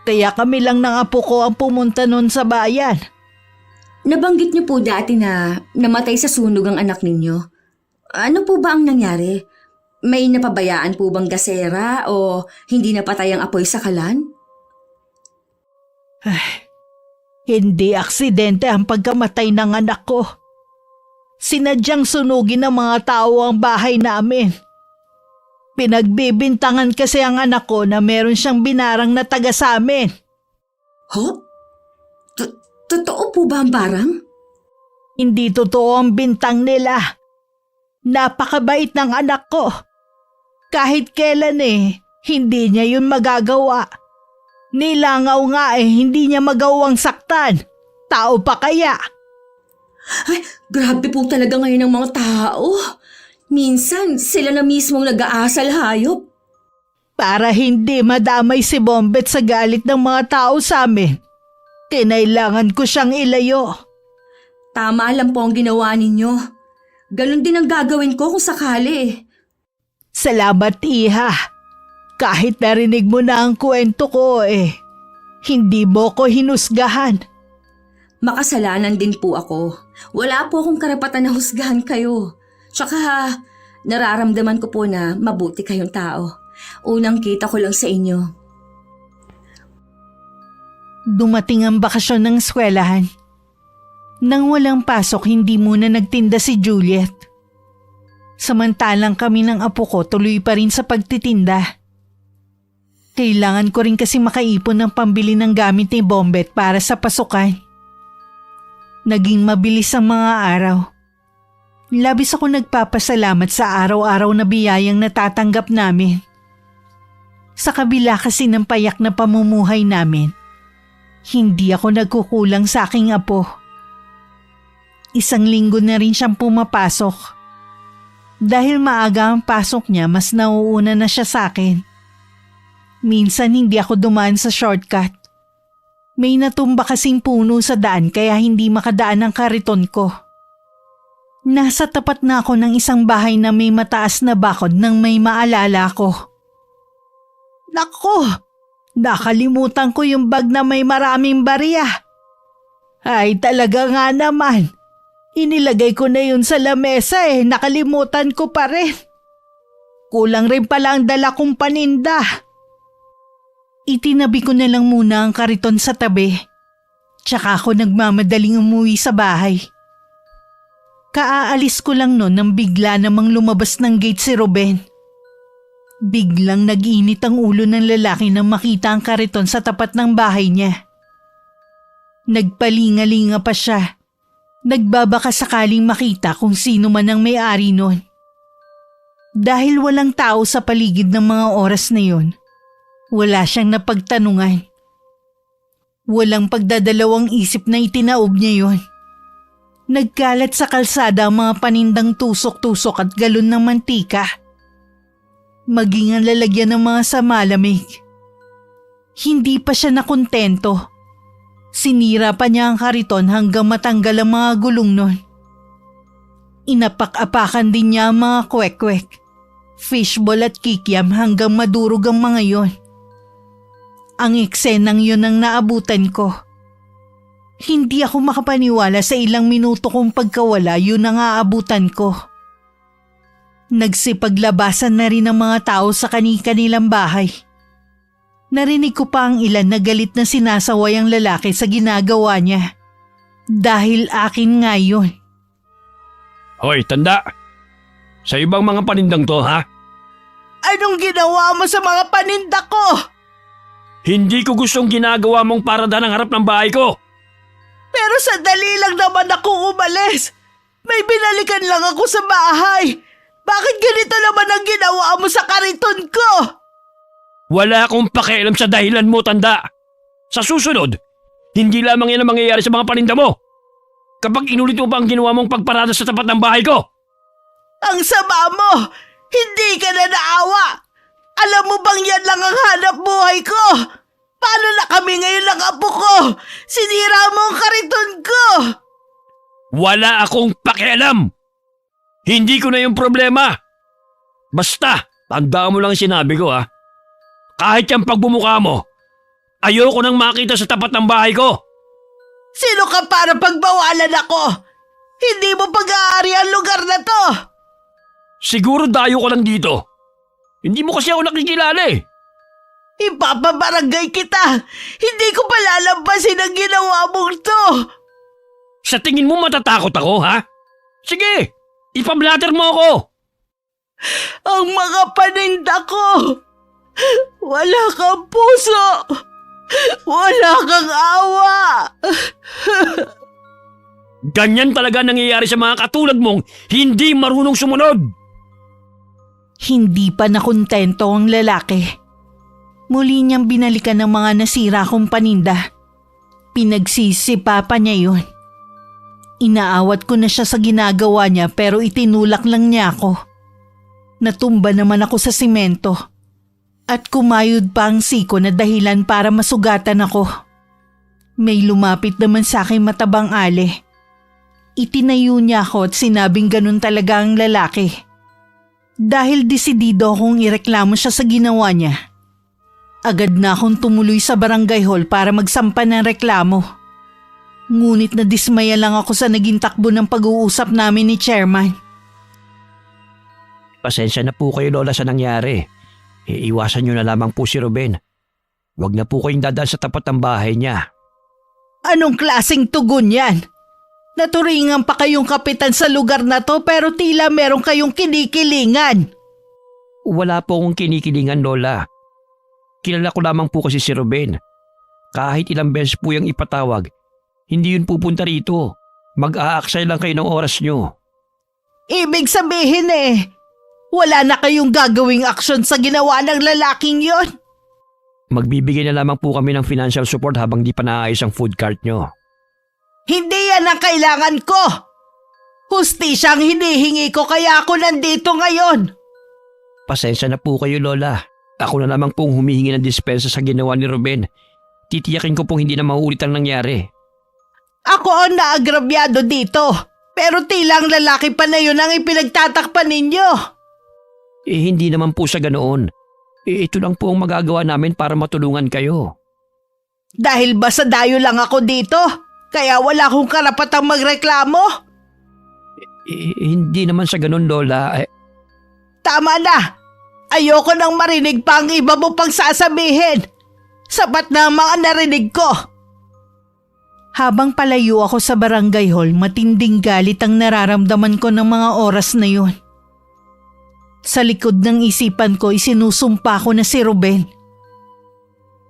Kaya kami lang ng apo ko ang pumunta nun sa bayan. Nabanggit niyo po dati na namatay sa sunog ang anak ninyo. Ano po ba ang nangyari? May napabayaan po bang gasera o hindi napatay ang apoy sa kalan? Hindi aksidente ang pagkamatay ng anak ko. Sinadyang sunugin ng mga tao ang bahay namin. Pinagbibintangan kasi ang anak ko na meron siyang binarang na taga sa amin. Ho? Totoo po ba ang barang? Hindi totoo ang bintang nila. Napakabait ng anak ko. Kahit kailan hindi niya yun magagawa. Nilangaw nga hindi niya magawang saktan. Tao pa kaya? Ay, grabe po talaga ngayon ang mga tao. Minsan, sila na mismong nag-aasal hayop. Para hindi madamay si Bombet sa galit ng mga tao sa amin, kinailangan ko siyang ilayo. Tama lang po ang ginawa ninyo. Ganon din ang gagawin ko kung sakali. Salamat, Iha. Kahit narinig mo na ang kwento ko hindi mo ko hinusgahan. Makasalanan din po ako. Wala po akong karapatan na husgahan kayo. Tsaka nararamdaman ko po na mabuti kayong tao. Unang kita ko lang sa inyo. Dumating ang bakasyon ng eskwelahan. Nang walang pasok, hindi muna nagtinda si Juliet. Samantalang kami ng apo ko tuloy pa rin sa pagtitinda. Kailangan ko rin kasi makaipon ng pambili ng gamit ni Bombet para sa pasukan. Naging mabilis ang mga araw. Labis ako nagpapasalamat sa araw-araw na biyayang natatanggap namin. Sa kabila kasi ng payak na pamumuhay namin, hindi ako nagkukulang sa aking apo. 1 linggo na rin siyang pumapasok. Dahil maaga ang pasok niya, mas nauuna na siya sa akin. Minsan hindi ako dumaan sa shortcut. May natumba kasing puno sa daan kaya hindi makadaan ang kariton ko. Nasa tapat na ako ng isang bahay na may mataas na bakod nang may maalala ko. Nako! Nakalimutan ko yung bag na may maraming barya. Ay talaga nga naman. Inilagay ko na yun sa lamesa nakalimutan ko pa rin. Kulang rin pala ang dala kong paninda. Itinabi ko na lang muna ang kariton sa tabi. Tsaka ako nagmamadaling umuwi sa bahay. Kaaalis ko lang noon nang bigla namang lumabas ng gate si Ruben. Biglang nag-init ang ulo ng lalaki nang makita ang kariton sa tapat ng bahay niya. Nagpalingalinga pa siya. Nagbabaka sakaling makita kung sino man ang may-ari noon. Dahil walang tao sa paligid ng mga oras na yon, wala siyang napagtanungan. Walang pagdadalawang isip na itinaob niya yon. Nagkalat sa kalsada ang mga panindang tusok-tusok at galon ng mantika. Maging ang lalagyan ng mga samalamig. Hindi pa siya nakontento. Sinira pa niya ang kariton hanggang matanggal ang mga gulong nun. Inapak-apakan din niya ang mga kwek-kwek, fishball at kikiam hanggang madurog ang mga yon. Ang eksenang yun ang naabutan ko. Hindi ako makapaniwala sa ilang minuto kong pagkawala yun ang aabutan ko. Nagsipaglabasan na rin ang mga tao sa kani-kanilang bahay. Narinig ko pa ang ilan na galit na sinasaway ang lalaki sa ginagawa niya. Dahil akin nga yun. Hoy, tanda! Sa ibang mga panindang to, ha? Anong ginawa mo sa mga paninda ko? Hindi ko gustong ginagawa mong parada ng harap ng bahay ko. Pero sandali lang naman ako umalis. May binalikan lang ako sa bahay. Bakit ganito naman ang ginawa mo sa kariton ko? Wala akong pakialam sa dahilan mo, tanda. Sa susunod, hindi lamang yan ang mangyayari sa mga paninda mo. Kapag inulit mo pa ang ginawa mong pagparada sa tapat ng bahay ko, Ang sama mo! Hindi ka na naawa! Alam mo bang yan lang ang hanap buhay ko? Paano na kami ngayon ng apo ko? Sinira mo ang kariton ko! Wala akong pakialam! Hindi ko na yung problema! Basta, tandaan mo lang ang sinabi ko ha. Kahit yung pagbumuka mo, ayoko nang makita sa tapat ng bahay ko. Sino ka para pagbawalan ako? Hindi mo pag-aari ang lugar na to! Siguro dayo ko lang dito. Hindi mo kasi ako nakikilala eh. Ipapabarangay kita! Hindi ko palalampasin ang ginawa mong to! Sa tingin mo matatakot ako ha? Sige, ipablatter mo ako. Ang mga paninda ko! Wala kang puso! Wala kang awa! Ganyan talaga nangyayari sa mga katulad mong hindi marunong sumunod. Hindi pa nakontento ang lalaki. Muli niyang binalikan ng mga nasira kong paninda. Pinagsisipa pa niya yun. Inaawat ko na siya sa ginagawa niya pero itinulak lang niya ako. Natumba naman ako sa simento. At kumayod pa ang siko na dahilan para masugatan ako. May lumapit naman sa aking matabang ale. Itinayo niya ako at sinabing ganun talaga ang lalaki. Dahil desidido akong ireklamo siya sa ginawa niya. Agad na akong tumuloy sa barangay hall para magsampa ng reklamo. Ngunit nadismaya lang ako sa naging takbo ng pag-uusap namin ni Chairman. Pasensya na po kayo Lola sa nangyari. Iiwasan nyo na lamang po si Ruben. Huwag na po kayong dadaan sa tapat ng bahay niya. Anong klaseng tugon yan? Naturingan pa kayong kapitan sa lugar na to pero tila meron kayong kinikilingan. Wala po akong kinikilingan Lola. Kilala ko lamang po kasi si Ruben. Kahit ilang beses po yung ipatawag, hindi yun pupunta rito. Mag-aaksay lang kayo ng oras nyo. Ibig sabihin wala na kayong gagawing aksyon sa ginawa ng lalaking yon. Magbibigay na lamang po kami ng financial support habang di pa naayos ang food cart nyo. Hindi yan ang kailangan ko! Hustisyang hinihingi ko kaya ako nandito ngayon! Pasensya na po kayo Lola. Ako na lamang pong humihingi ng dispensa sa ginawa ni Ruben. Titiyakin ko pong hindi na mauulit ang nangyari. Ako ang naagrabyado dito, pero tila ang lalaki pa na yun ang ipinagtatakpan ninyo. Hindi naman po sa ganoon. Ito lang po ang magagawa namin para matulungan kayo. Dahil ba sa dayo lang ako dito? Kaya wala akong karapatang magreklamo? Hindi naman sa ganun Lola. Tama na! Ayoko nang marinig pa ang iba mo pang sasabihin. Sapat na ang mga narinig ko. Habang palayo ako sa barangay hall, matinding galit ang nararamdaman ko ng mga oras na yun. Sa likod ng isipan ko, isinusumpa ko na si Ruben.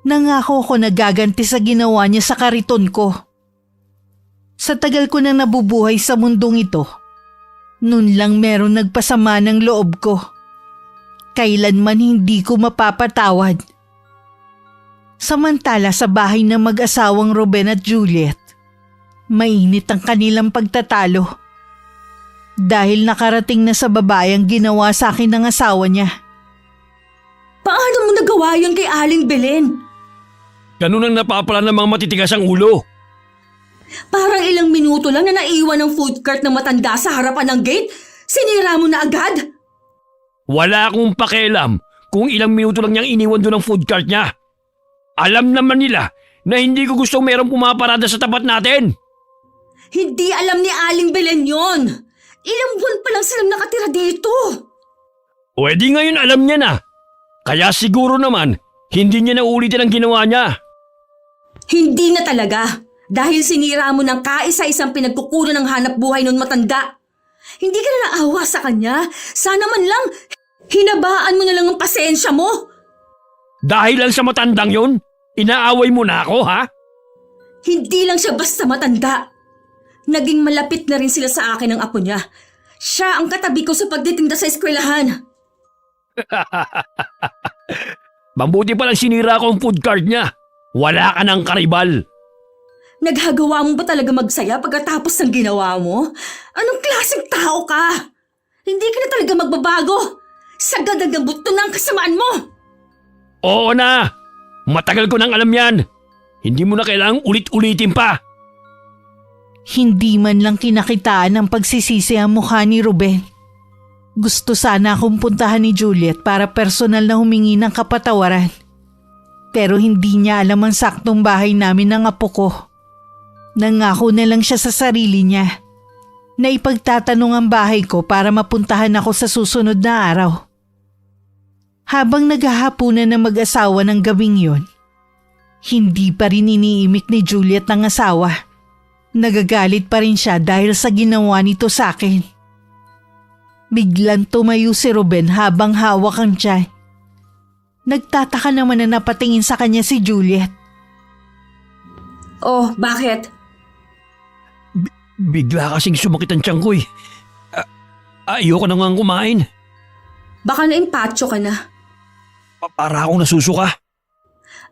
Nangako ko na gaganti sa ginawa niya sa kariton ko. Sa tagal ko na nabubuhay sa mundong ito, nun lang meron nagpasama ng loob ko. Kailanman hindi ko mapapatawad. Samantala sa bahay ng mag-asawang Ruben at Juliet, mainit ang kanilang pagtatalo. Dahil nakarating na sa babae ang ginawa sa akin ng asawa niya. Paano mo nagawa yun kay Aling Belen? Ganun ang napapala ng mga matitigas ang ulo. Parang ilang minuto lang na naiwan ng food cart ng matanda sa harapan ng gate. Sinira mo na agad? Wala akong pakialam kung ilang minuto lang niyang iniwan doon ang food cart niya. Alam naman nila na hindi ko gustong merong pumaparada sa tapat natin. Hindi alam ni Aling Belen yon. Ilang buwan pa lang silang nakatira dito. Pwede ngayon alam niya na. Kaya siguro naman, hindi niya na ulitin ang ginawa niya. Hindi na talaga. Dahil sinira mo ng kaisa-isang pinagkukunan ng hanap buhay nun matanda. Hindi ka na naawa sa kanya. Sana man lang, hinabaan mo na lang ang pasensya mo. Dahil lang sa matandang yun, inaaway mo na ako ha? Hindi lang siya basta matanda. Naging malapit na rin sila sa akin ng apo niya. Siya ang katabi ko sa pagtitinda sa eskwelahan. Mabuti palang sinira ko ang food cart niya. Wala ka ng karibal. Naghagawa mo ba talaga magsaya pagkatapos ng ginawa mo? Anong klaseng tao ka? Hindi ka na talaga magbabago. Sagad ang buto ng kasamaan mo. Oo na! Matagal ko nang alam yan! Hindi mo na kailangang ulit-ulitin pa! Hindi man lang kinakitaan ang pagsisisi ang mukha ni Ruben. Gusto sana akong puntahan ni Juliet para personal na humingi ng kapatawaran. Pero hindi niya alam ang saktong bahay namin ng apo ko. Nangako na lang siya sa sarili niya na ipagtatanong ang bahay ko para mapuntahan ako sa susunod na araw. Habang naghahapunan ng mag-asawa ng gabing yun, hindi pa rin iniimik ni Juliet ang asawa. Nagagalit pa rin siya dahil sa ginawa nito sa akin. Biglang tumayo si Ruben habang hawak ang tiyan. Nagtataka naman na napatingin sa kanya si Juliet. Oh, bakit? Bigla kasing sumakit ang tiyan ko eh. Ayoko na nga kumain. Baka na-impatyo ka na. Para akong nasusuka.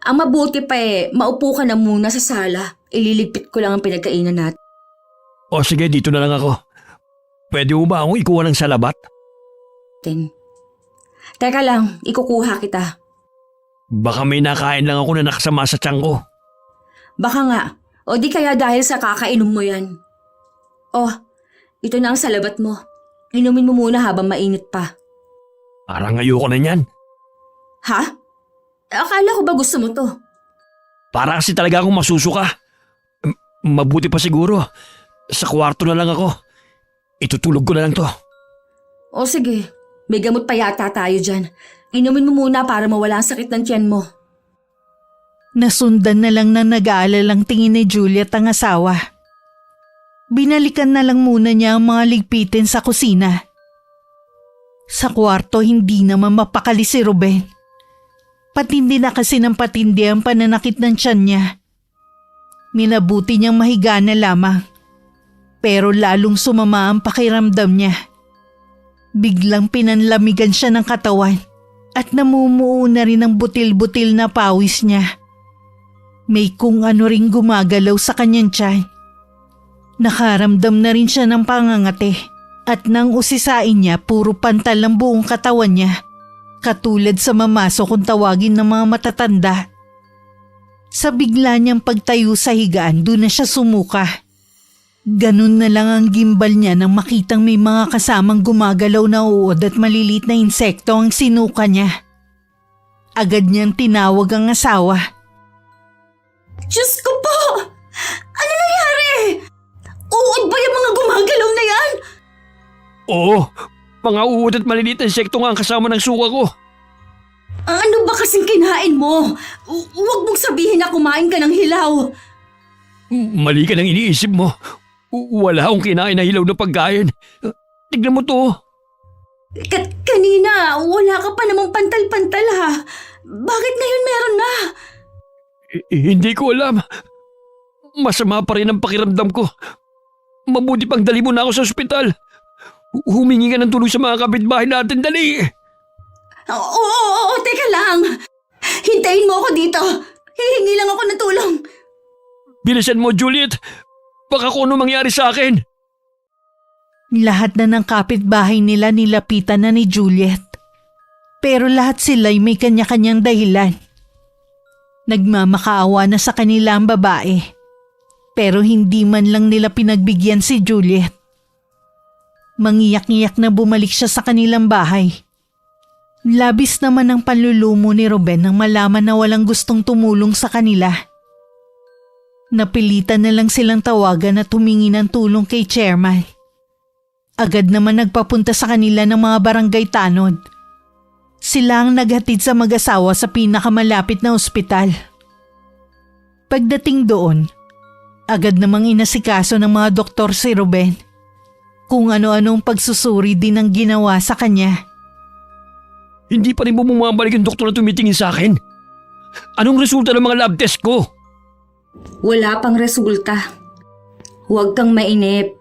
Ang mabuti pa maupo ka na muna sa sala. Ililigpit ko lang ang pinagkainan natin. O sige, dito na lang ako. Pwede mo ba akong ikuha ng salabat? Teka lang, ikukuha kita. Baka may nakain lang ako na nakasama sa tiyan ko. Baka nga, o di kaya dahil sa kakainom mo yan. Oh, ito na ang salabat mo. Inumin mo muna habang mainit pa. Parang ayoko na niyan. Ha? Akala ko ba gusto mo to? Para kasi talaga akong masusuka. Mabuti pa siguro. Sa kwarto na lang ako. Itutulog ko na lang to. O sige, may gamot pa yata tayo dyan. Inumin mo muna para mawala ang sakit ng tiyan mo. Nasundan na lang ng nag-aalalang tingin ni Juliet ang asawa. Binalikan na lang muna niya ang mga ligpitin sa kusina. Sa kwarto hindi naman mapakali si Ruben. Patindi na kasi ng patindi ang pananakit ng tiyan niya. Minabuti niyang mahiga na lamang. Pero lalong sumama ang pakiramdam niya. Biglang pinanlamigan siya ng katawan at namumuo na rin ang butil-butil na pawis niya. May kung ano ring gumagalaw sa kanyang tiyan. Nakaramdam na rin siya ng pangangati at nang usisain niya puro pantal ang buong katawan niya. Katulad sa mamaso kung tawagin ng mga matatanda. Sa bigla niyang pagtayo sa higaan, doon na siya sumuka. Ganun na lang ang gimbal niya nang makitang may mga kasamang gumagalaw na uod at malilit na insekto ang sinuka niya. Agad niyang tinawag ang asawa. Diyos ko po! Ano nangyari? Uod ba yung mga gumagalaw na yan? Oo, mga uod at maliliit na insekto nga ang kasama ng suka ko. Ano ba kasing kinain mo? Huwag mong sabihin na kumain ka ng hilaw. Mali ka ng iniisip mo. Wala akong kinain na hilaw na pagkain. Tignan mo to. Kanina, wala ka pa namang pantal-pantal ha. Bakit ngayon meron na? Hindi ko alam. Masama pa rin ang pakiramdam ko. Mabuti pang dali mo na ako sa ospital. Humingi ka ng tulong sa mga kapitbahay natin, dali! Oo, teka lang. Hintayin mo ako dito. Hihingi lang ako ng tulong. Bilisan mo, Juliet. Baka kung ano mangyari sa akin. Lahat na ng kapitbahay nila nilapitan na ni Juliet. Pero lahat sila'y may kanya-kanyang dahilan. Nagmamakaawa na sa kanila ang babae. Pero hindi man lang nila pinagbigyan si Juliet. Mangiyak-ngiyak na bumalik siya sa kanilang bahay. Labis naman ang panlulumo ni Ruben nang malaman na walang gustong tumulong sa kanila. Napilitan na lang silang tawagan at humingi ng tulong kay chairman. Agad naman nagpapunta sa kanila ng mga barangay tanod. Sila ang naghatid sa mag-asawa sa pinakamalapit na ospital. Pagdating doon, agad namang inasikaso ng mga doktor si Ruben. Kung ano-anong pagsusuri din ang ginawa sa kanya. Hindi pa rin bumabalik yung doktor na tumitingin sa akin. Anong resulta ng mga lab test ko? Wala pang resulta. Huwag kang mainip.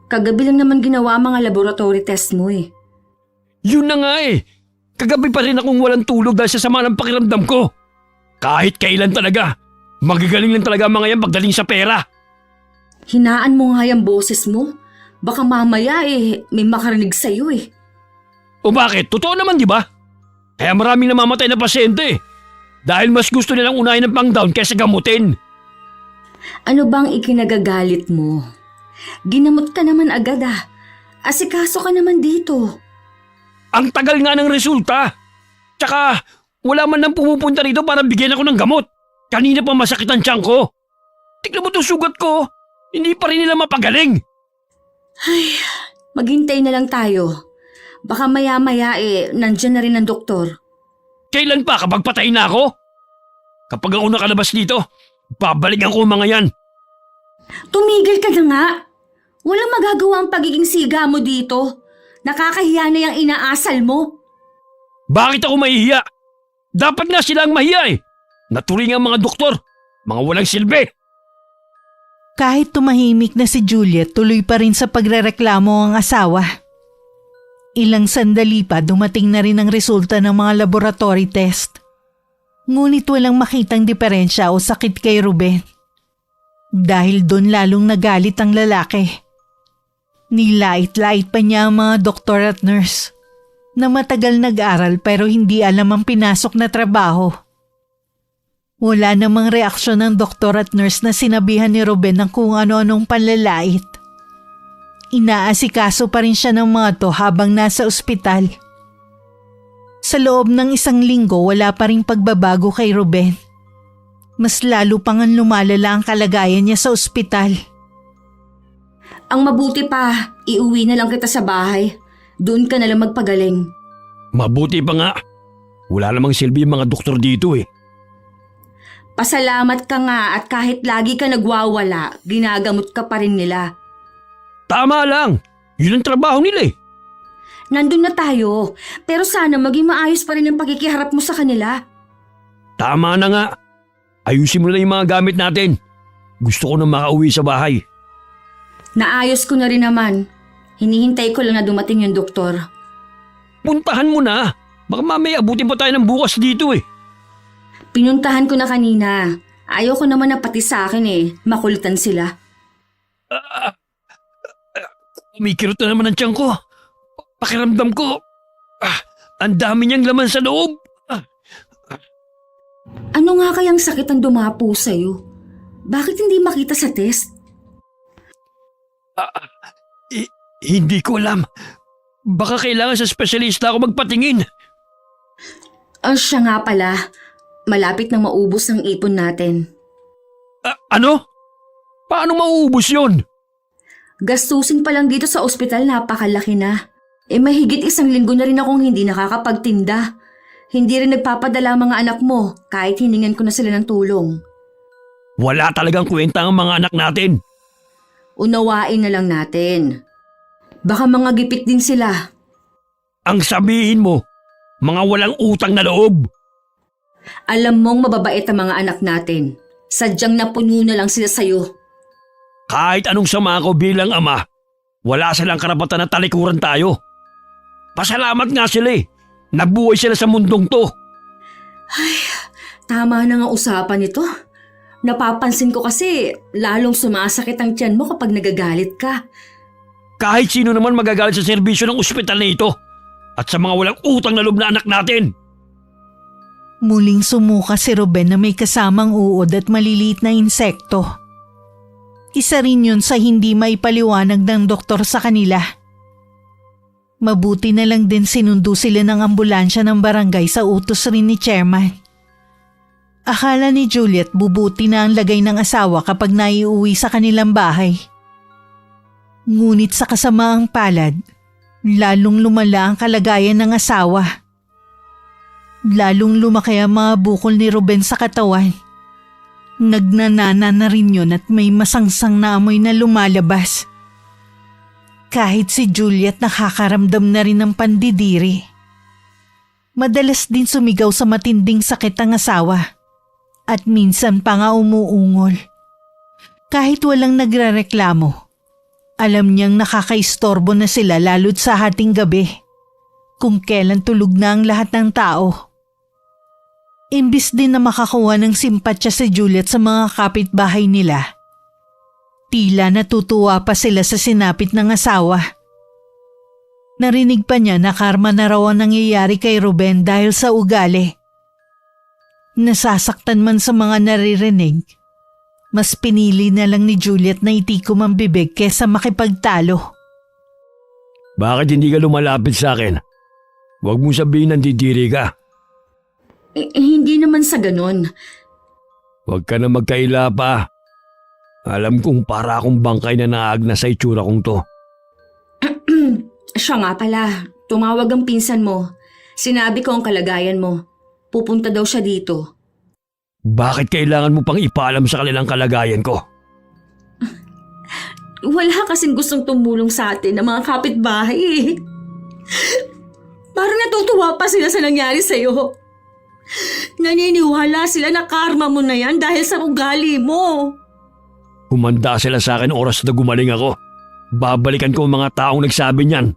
Kagabi lang naman ginawa ang mga laboratory test mo eh. Yun na nga eh. Kagabi pa rin akong walang tulog dahil sa sama ng pakiramdam ko. Kahit kailan talaga. Magagaling lang talaga ang mga yan pagdating sa pera. Hinaan mo nga yung boses mo. Baka mamaya may makarinig sa'yo eh. O bakit? Totoo naman, di ba? Kaya maraming namamatay na pasyente. Dahil mas gusto nilang unahin ng pang-down kaysa gamutin. Ano bang ikinagagalit mo? Ginamot ka naman agad ah. Asikaso ka naman dito. Ang tagal nga ng resulta. Tsaka, wala man nang pumupunta rito para bigyan ako ng gamot. Kanina pa masakit ang tiyan ko. Tignan mo itong sugat ko. Hindi pa rin nila mapagaling. Ay, maghintay na lang tayo. Baka maya-maya nandyan na rin ang doktor. Kailan pa kapag patay na ako? Kapag ako nakalabas dito, babalikan ko ang mga yan. Tumigil ka na nga. Walang magagawa ang pagiging siga mo dito. Nakakahiya na yung inaasal mo. Bakit ako mahihiya? Dapat nga sila ang mahiya eh. Naturing ang mga doktor. Mga walang silbi. Kahit tumahimik na si Juliet, tuloy pa rin sa pagrereklamo ang asawa. Ilang sandali pa dumating na rin ang resulta ng mga laboratory test. Ngunit walang makitang diferensya o sakit kay Ruben. Dahil doon lalong nagalit ang lalaki. Nilait-lait pa niya ang mga doktor at nurse na matagal nag-aral pero hindi alam ang pinasok na trabaho. Wala namang reaksyon ng doktor at nurse na sinabihan ni Ruben ng kung ano-anong panlalait. Inaasikaso pa rin siya ng mga to habang nasa ospital. Sa loob ng 1 linggo wala pa rin pagbabago kay Ruben. Mas lalo pang lumalala ang kalagayan niya sa ospital. Ang mabuti pa, iuwi na lang kita sa bahay. Doon ka na lang magpagaling. Mabuti pa nga. Wala namang silbi yung mga doktor dito eh. Pasalamat ka nga at kahit lagi ka nagwawala, ginagamot ka pa rin nila. Tama lang. Yun ang trabaho nila eh. Nandun na tayo, pero sana maging maayos pa rin ang pagkikiharap mo sa kanila. Tama na nga. Ayusin mo na yung mga gamit natin. Gusto ko na makauwi sa bahay. Naayos ko na rin naman. Hinihintay ko lang na dumating yung doktor. Puntahan mo na. Baka mamaya abutin pa tayo ng bukas dito eh. Pinuntahan ko na kanina. Ayaw ko naman na pati sa akin makulitan sila. Kumikirot na naman ang tiyan ko. Pakiramdam ko. Ang dami niyang laman sa loob. Ano nga kayang sakit ang dumapo sa'yo? Bakit hindi makita sa test? Hindi ko alam. Baka kailangan sa espesyalista ako magpatingin. Siya nga pala. Malapit nang maubos ang ipon natin. Ano? Paano mauubos yun? Gastusin pa lang dito sa ospital napakalaki na. Mahigit 1 linggo na rin akong hindi nakakapagtinda. Hindi rin nagpapadala ang mga anak mo kahit hiningan ko na sila ng tulong. Wala talagang kwenta ang mga anak natin. Unawain na lang natin. Baka mga gipit din sila. Ang sabihin mo, mga walang utang na loob. Alam mong mababait ang mga anak natin. Sadyang napuno na lang sila sa'yo. Kahit anong sama ko bilang ama, wala silang karapatan na talikuran tayo. Pasalamat nga sila eh. Nabuhay sila sa mundong to. Ay, tama na nga usapan ito. Napapansin ko kasi lalong sumasakit ang tiyan mo kapag nagagalit ka. Kahit sino naman magagalit sa serbisyo ng ospital na ito at sa mga walang utang na loob na anak natin. Muling sumuka si Ruben na may kasamang uod at maliliit na insekto. Isa rin yun sa hindi maipaliwanag ng doktor sa kanila. Mabuti na lang din sinundo sila ng ambulansya ng barangay sa utos rin ni Chairman. Akala ni Juliet bubuti na ang lagay ng asawa kapag naiuwi sa kanilang bahay. Ngunit sa kasamaang palad, lalong lumala ang kalagayan ng asawa. Lalong lumaki ang mga bukol ni Ruben sa katawan. Nagnanana na rin yun at may masangsang na amoy na lumalabas. Kahit si Juliet nakakaramdam na rin ng pandidiri. Madalas din sumigaw sa matinding sakit ang asawa. At minsan pa nga umuungol. Kahit walang nagrereklamo, alam niyang nakakaistorbo na sila lalo't sa hating gabi. Kung kailan tulog na ang lahat ng tao. Imbis din na makakuha ng simpatsya si Juliet sa mga kapitbahay nila, Tila natutuwa pa sila sa sinapit ng asawa. Narinig pa niya na karma na raw ang nangyayari kay Ruben dahil sa ugali. Nasasaktan man sa mga naririnig, mas pinili na lang ni Juliet na itikom ang bibig kesa makipagtalo. Bakit hindi ka lumalapit sa akin? Huwag mo sabihin nandidiri ka. Hindi naman sa ganon. Huwag ka na magkaila pa. Alam kong para akong bangkay na naagna sa itsura kong to. Siya nga pala, tumawag ang pinsan mo. Sinabi ko ang kalagayan mo. Pupunta daw siya dito. Bakit kailangan mo pang ipaalam sa kanilang kalagayan ko? Wala kasing gustong tumulong sa atin ng mga kapitbahay eh. Parang natutuwa pa sila sa nangyari sa'yo. Naniniwala sila na karma mo na yan dahil sa ugali mo. Kumanda sila sa akin oras na gumaling ako. Babalikan ko ang mga taong nagsabi niyan.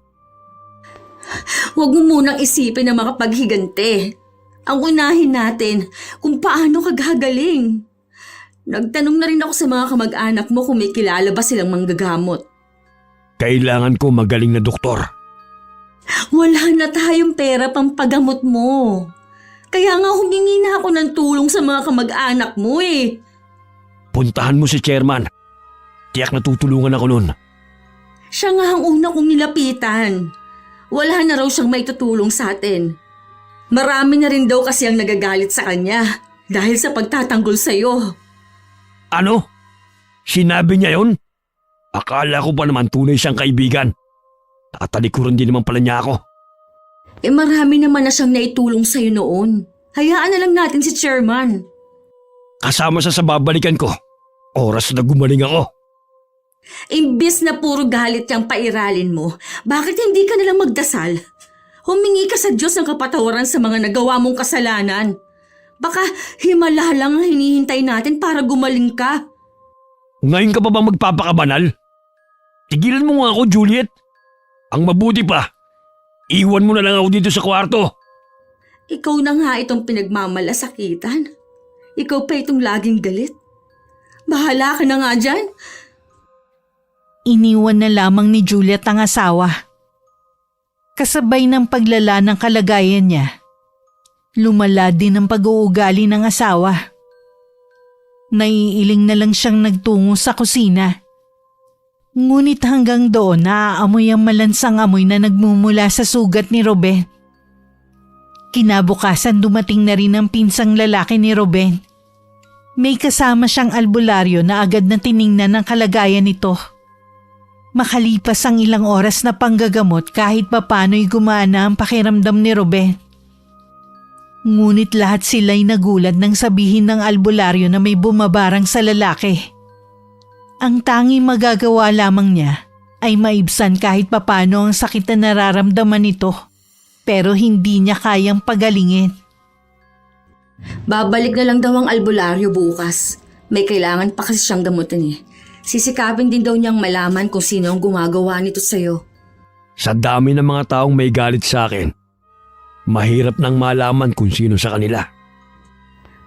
Huwag mo munang isipin na makapaghigante. Ang unahin natin kung paano ka gagaling. Nagtanong na rin ako sa mga kamag-anak mo kung may kilala ba silang manggagamot. Kailangan ko magaling na doktor. Wala na tayong pera pang pagamot mo. Kaya nga humingi na ako ng tulong sa mga kamag-anak mo eh. Puntahan mo si chairman. Tiyak na tutulungan ako nun. Siya nga ang una kong nilapitan. Wala na raw siyang maitutulong sa atin. Marami na rin daw kasi ang nagagalit sa kanya dahil sa pagtatanggol sa'yo. Ano? Sinabi niya yun? Akala ko pa naman tunay siyang kaibigan. Tatalikuran din naman pala niya ako. Marami naman na siyang naitulong sa'yo noon. Hayaan na lang natin si chairman. Kasama siya sa babalikan ko. Oras na gumaling ako. Imbis na puro galit yung pairalin mo, bakit hindi ka nalang magdasal? Humingi ka sa Diyos ng kapatawaran sa mga nagawa mong kasalanan. Baka himala lang ang hinihintay natin para gumaling ka. Ngayon ka pa bang magpapakabanal? Tigilan mo nga ako, Juliet. Ang mabuti pa, iwan mo na lang ako dito sa kwarto. Ikaw na nga itong pinagmamalasakitan. Ikaw pa itong laging galit. Bahala ka na nga dyan. Iniwan na lamang ni Juliet ang asawa. Kasabay ng paglala ng kalagayan niya, lumala din ang pag-uugali ng asawa. Naiiling na lang siyang nagtungo sa kusina. Ngunit hanggang doon naaamoy ang malansang amoy na nagmumula sa sugat ni Ruben. Kinabukasan dumating na rin ang pinsang lalaki ni Ruben. May kasama siyang albularyo na agad na tiningnan ang kalagayan nito. Makalipas ang ilang oras na panggagamot kahit papano'y gumana ang pakiramdam ni Ruben. Ngunit lahat sila'y nagulat nang sabihin ng albularyo na may bumabarang sa lalaki. Ang tanging magagawa lamang niya ay maibsan kahit papano ang sakit na nararamdaman nito, pero hindi niya kayang pagalingin. Babalik na lang daw ang albularyo bukas. May kailangan pa kasi siyang gamutin eh. Sisikapin din daw niyang malaman kung sino ang gumagawa nito sa'yo. Sa dami ng mga taong may galit sa akin, mahirap nang malaman kung sino sa kanila.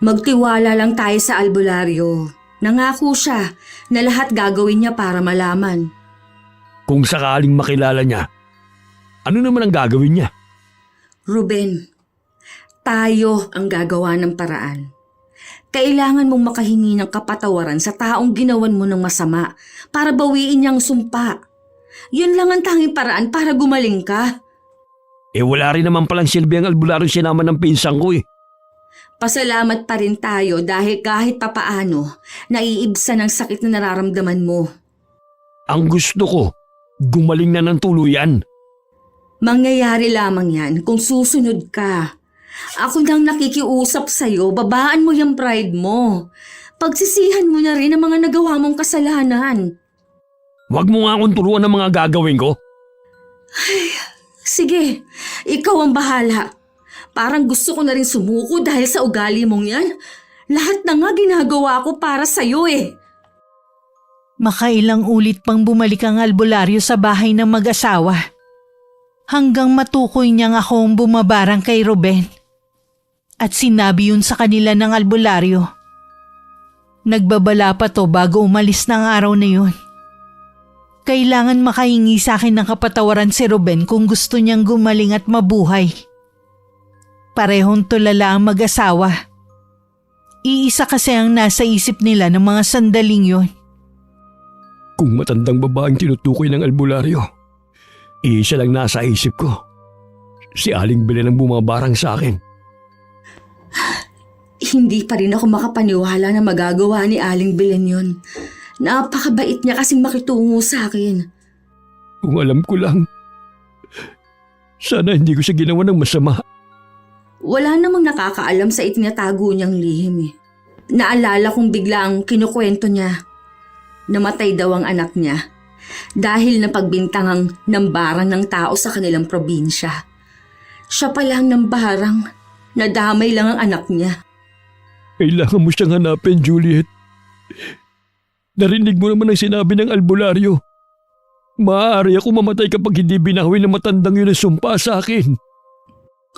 Magtiwala lang tayo sa albularyo. Nangako siya na lahat gagawin niya para malaman. Kung sakaling makilala niya, ano naman ang gagawin niya? Ruben, tayo ang gagawa ng paraan. Kailangan mong makahingi ng kapatawaran sa taong ginawan mo ng masama para bawiin niyang sumpa. Yun lang ang tanging paraan para gumaling ka. Wala rin naman palang silbi ang albularyo sinama ng pinsang ko eh. Pasalamat pa rin tayo dahil kahit papaano, naiibsan ang sakit na nararamdaman mo. Ang gusto ko, gumaling na ng tuluyan. Mangyayari lamang yan kung susunod ka. Ako nang nakikiusap sa'yo, babaan mo yung pride mo. Pagsisihan mo na rin ang mga nagawa mong kasalanan. Huwag mo nga akong turuan ng mga gagawin ko. Sige, ikaw ang bahala. Parang gusto ko na rin sumuko dahil sa ugali mong yan. Lahat na nga ginagawa ko para sa'yo eh. Makailang ulit pang bumalik ang albularyo sa bahay ng mag-asawa. Hanggang matukoy niyang ako ang bumabarang kay Ruben. At sinabi yun sa kanila ng albularyo. Nagbabala pa to bago umalis ng araw na yun. Kailangan makahingi sa akin ng kapatawaran si Ruben kung gusto niyang gumaling at mabuhay. Parehong tulala ang mag-asawa. Iisa kasi ang nasa isip nila ng mga sandaling yun. Kung matandang babaeng tinutukoy ng albularyo, isa lang nasa isip ko. Si Aling Belen ang bumabarang sa akin. Hindi pa rin ako makapaniwala na magagawa ni Aling Belen yun. Napakabait niya kasing makitungo sa akin. Kung alam ko lang, sana hindi ko siya ginawa ng masama. Wala namang nakakaalam sa itinatago niyang lihim eh. Naalala kong bigla ang kinukwento niya. Namatay daw ang anak niya dahil napagbintangang nambarang ng tao sa kanilang probinsya. Siya pala ang nambarang, nadamay lang ang anak niya. Kailangan mo siyang hanapin, Juliet. Narinig mo naman ang sinabi ng albularyo. Maaari ako mamatay kapag hindi binawi ng matandang yun ang sumpa sa akin.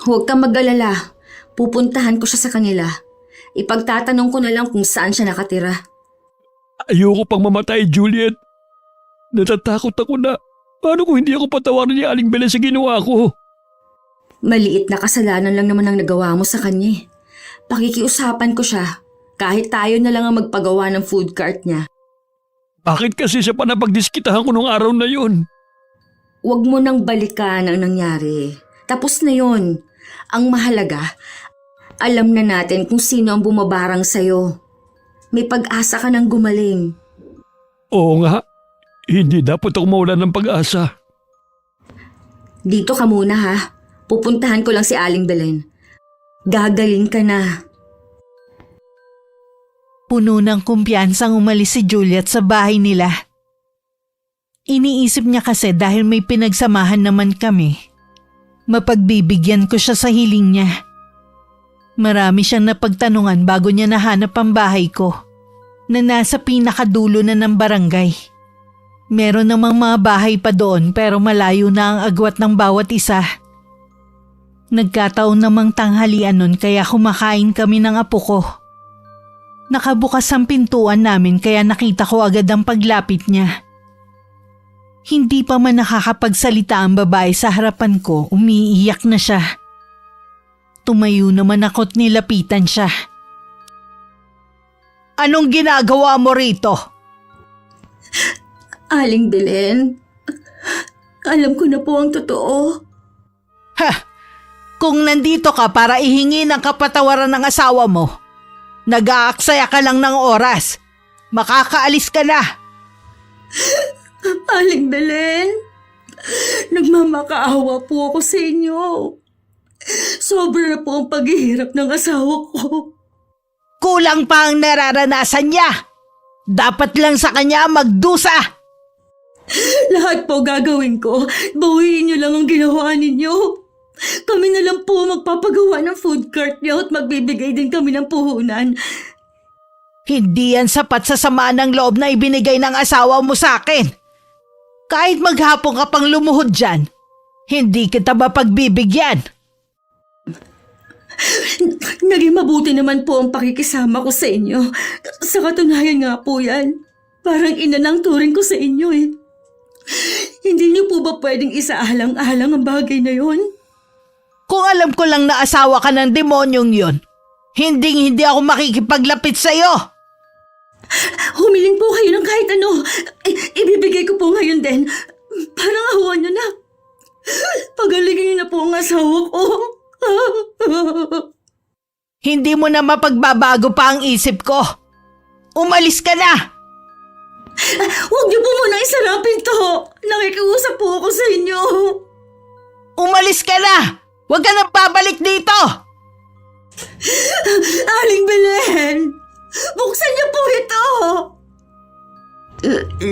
Huwag kang mag-alala. Pupuntahan ko siya sa kanila. Ipagtatanong ko na lang kung saan siya nakatira. Ayoko pang mamatay, Juliet. Natatakot ako na. Paano kung hindi ako patawarin ni Aling Belen sa ginawa ko? Maliit na kasalanan lang naman ang nagawa mo sa kanya. Pakikiusapan ko siya. Kahit tayo na lang ang magpagawa ng food cart niya. Bakit kasi siya pa napagdiskitahan ko nung araw na yun? Huwag mo nang balikan ang nangyari. Tapos na yun. Ang mahalaga, alam na natin kung sino ang bumabarang sa'yo. May pag-asa ka ng gumaling. Oo nga. Hindi dapat ako mawalan ng pag-asa. Dito ka muna ha. Pupuntahan ko lang si Aling Belen. Gagaling ka na. Puno ng kumpiyansang umalis si Juliet sa bahay nila. Iniisip niya kasi dahil may pinagsamahan naman kami. Mapagbibigyan ko siya sa hiling niya. Marami siyang napagtanungan bago niya nahanap ang bahay ko na nasa pinakadulo na ng barangay. Meron namang mga bahay pa doon pero malayo na ang agwat ng bawat isa. Nagkataon namang tanghalian nun kaya kumakain kami ng apo ko. Nakabukas ang pintuan namin kaya nakita ko agad ang paglapit niya. Hindi pa man nakakapagsalita ang babae sa harapan ko, umiiyak na siya. Tumayo naman ako't nilapitan siya. Anong ginagawa mo rito? Aling Belen, alam ko na po ang totoo. Ha! Kung nandito ka para ihingi ng kapatawaran ng asawa mo, nag-aaksaya ka lang ng oras. Makakaalis ka na. Aling Belen, nagmamakaawa po ako sa inyo. Sobra na po ang paghihirap ng asawa ko. Kulang pa ang nararanasan niya. Dapat lang sa kanya magdusa. Lahat po gagawin ko. Bawiin niyo lang ang ginawa ninyo. Kami na lang po magpapagawa ng food cart niyo at magbibigay din kami ng puhunan. Hindi yan sapat sa sama ng loob na ibinigay ng asawa mo sa akin. Kahit maghapon ka pang lumuhod dyan, hindi kita mapagbibigyan. Naging mabuti naman po ang pakikisama ko sa inyo. Sa katunayan nga po yan. Parang ina ng turing ko sa inyo eh. Hindi niyo po ba pwedeng isaalang-alang ang bagay na yon? Kung alam ko lang na asawa ka ng demonyong yon, hindi ako makikipaglapit sa'yo. Humiling po kayo ng kahit ano. Ibibigay ko po ngayon din. Parang awan niyo na. Pagalingin niyo na po ang asawa ko. Hindi mo na mapagbabago pa ang isip ko. Umalis ka na! Huwag niyo po muna isara ang pinto. Nakikiusap po ako sa inyo. Umalis ka na! Huwag ka nang babalik dito! Aling Belen! Buksan niyo po ito!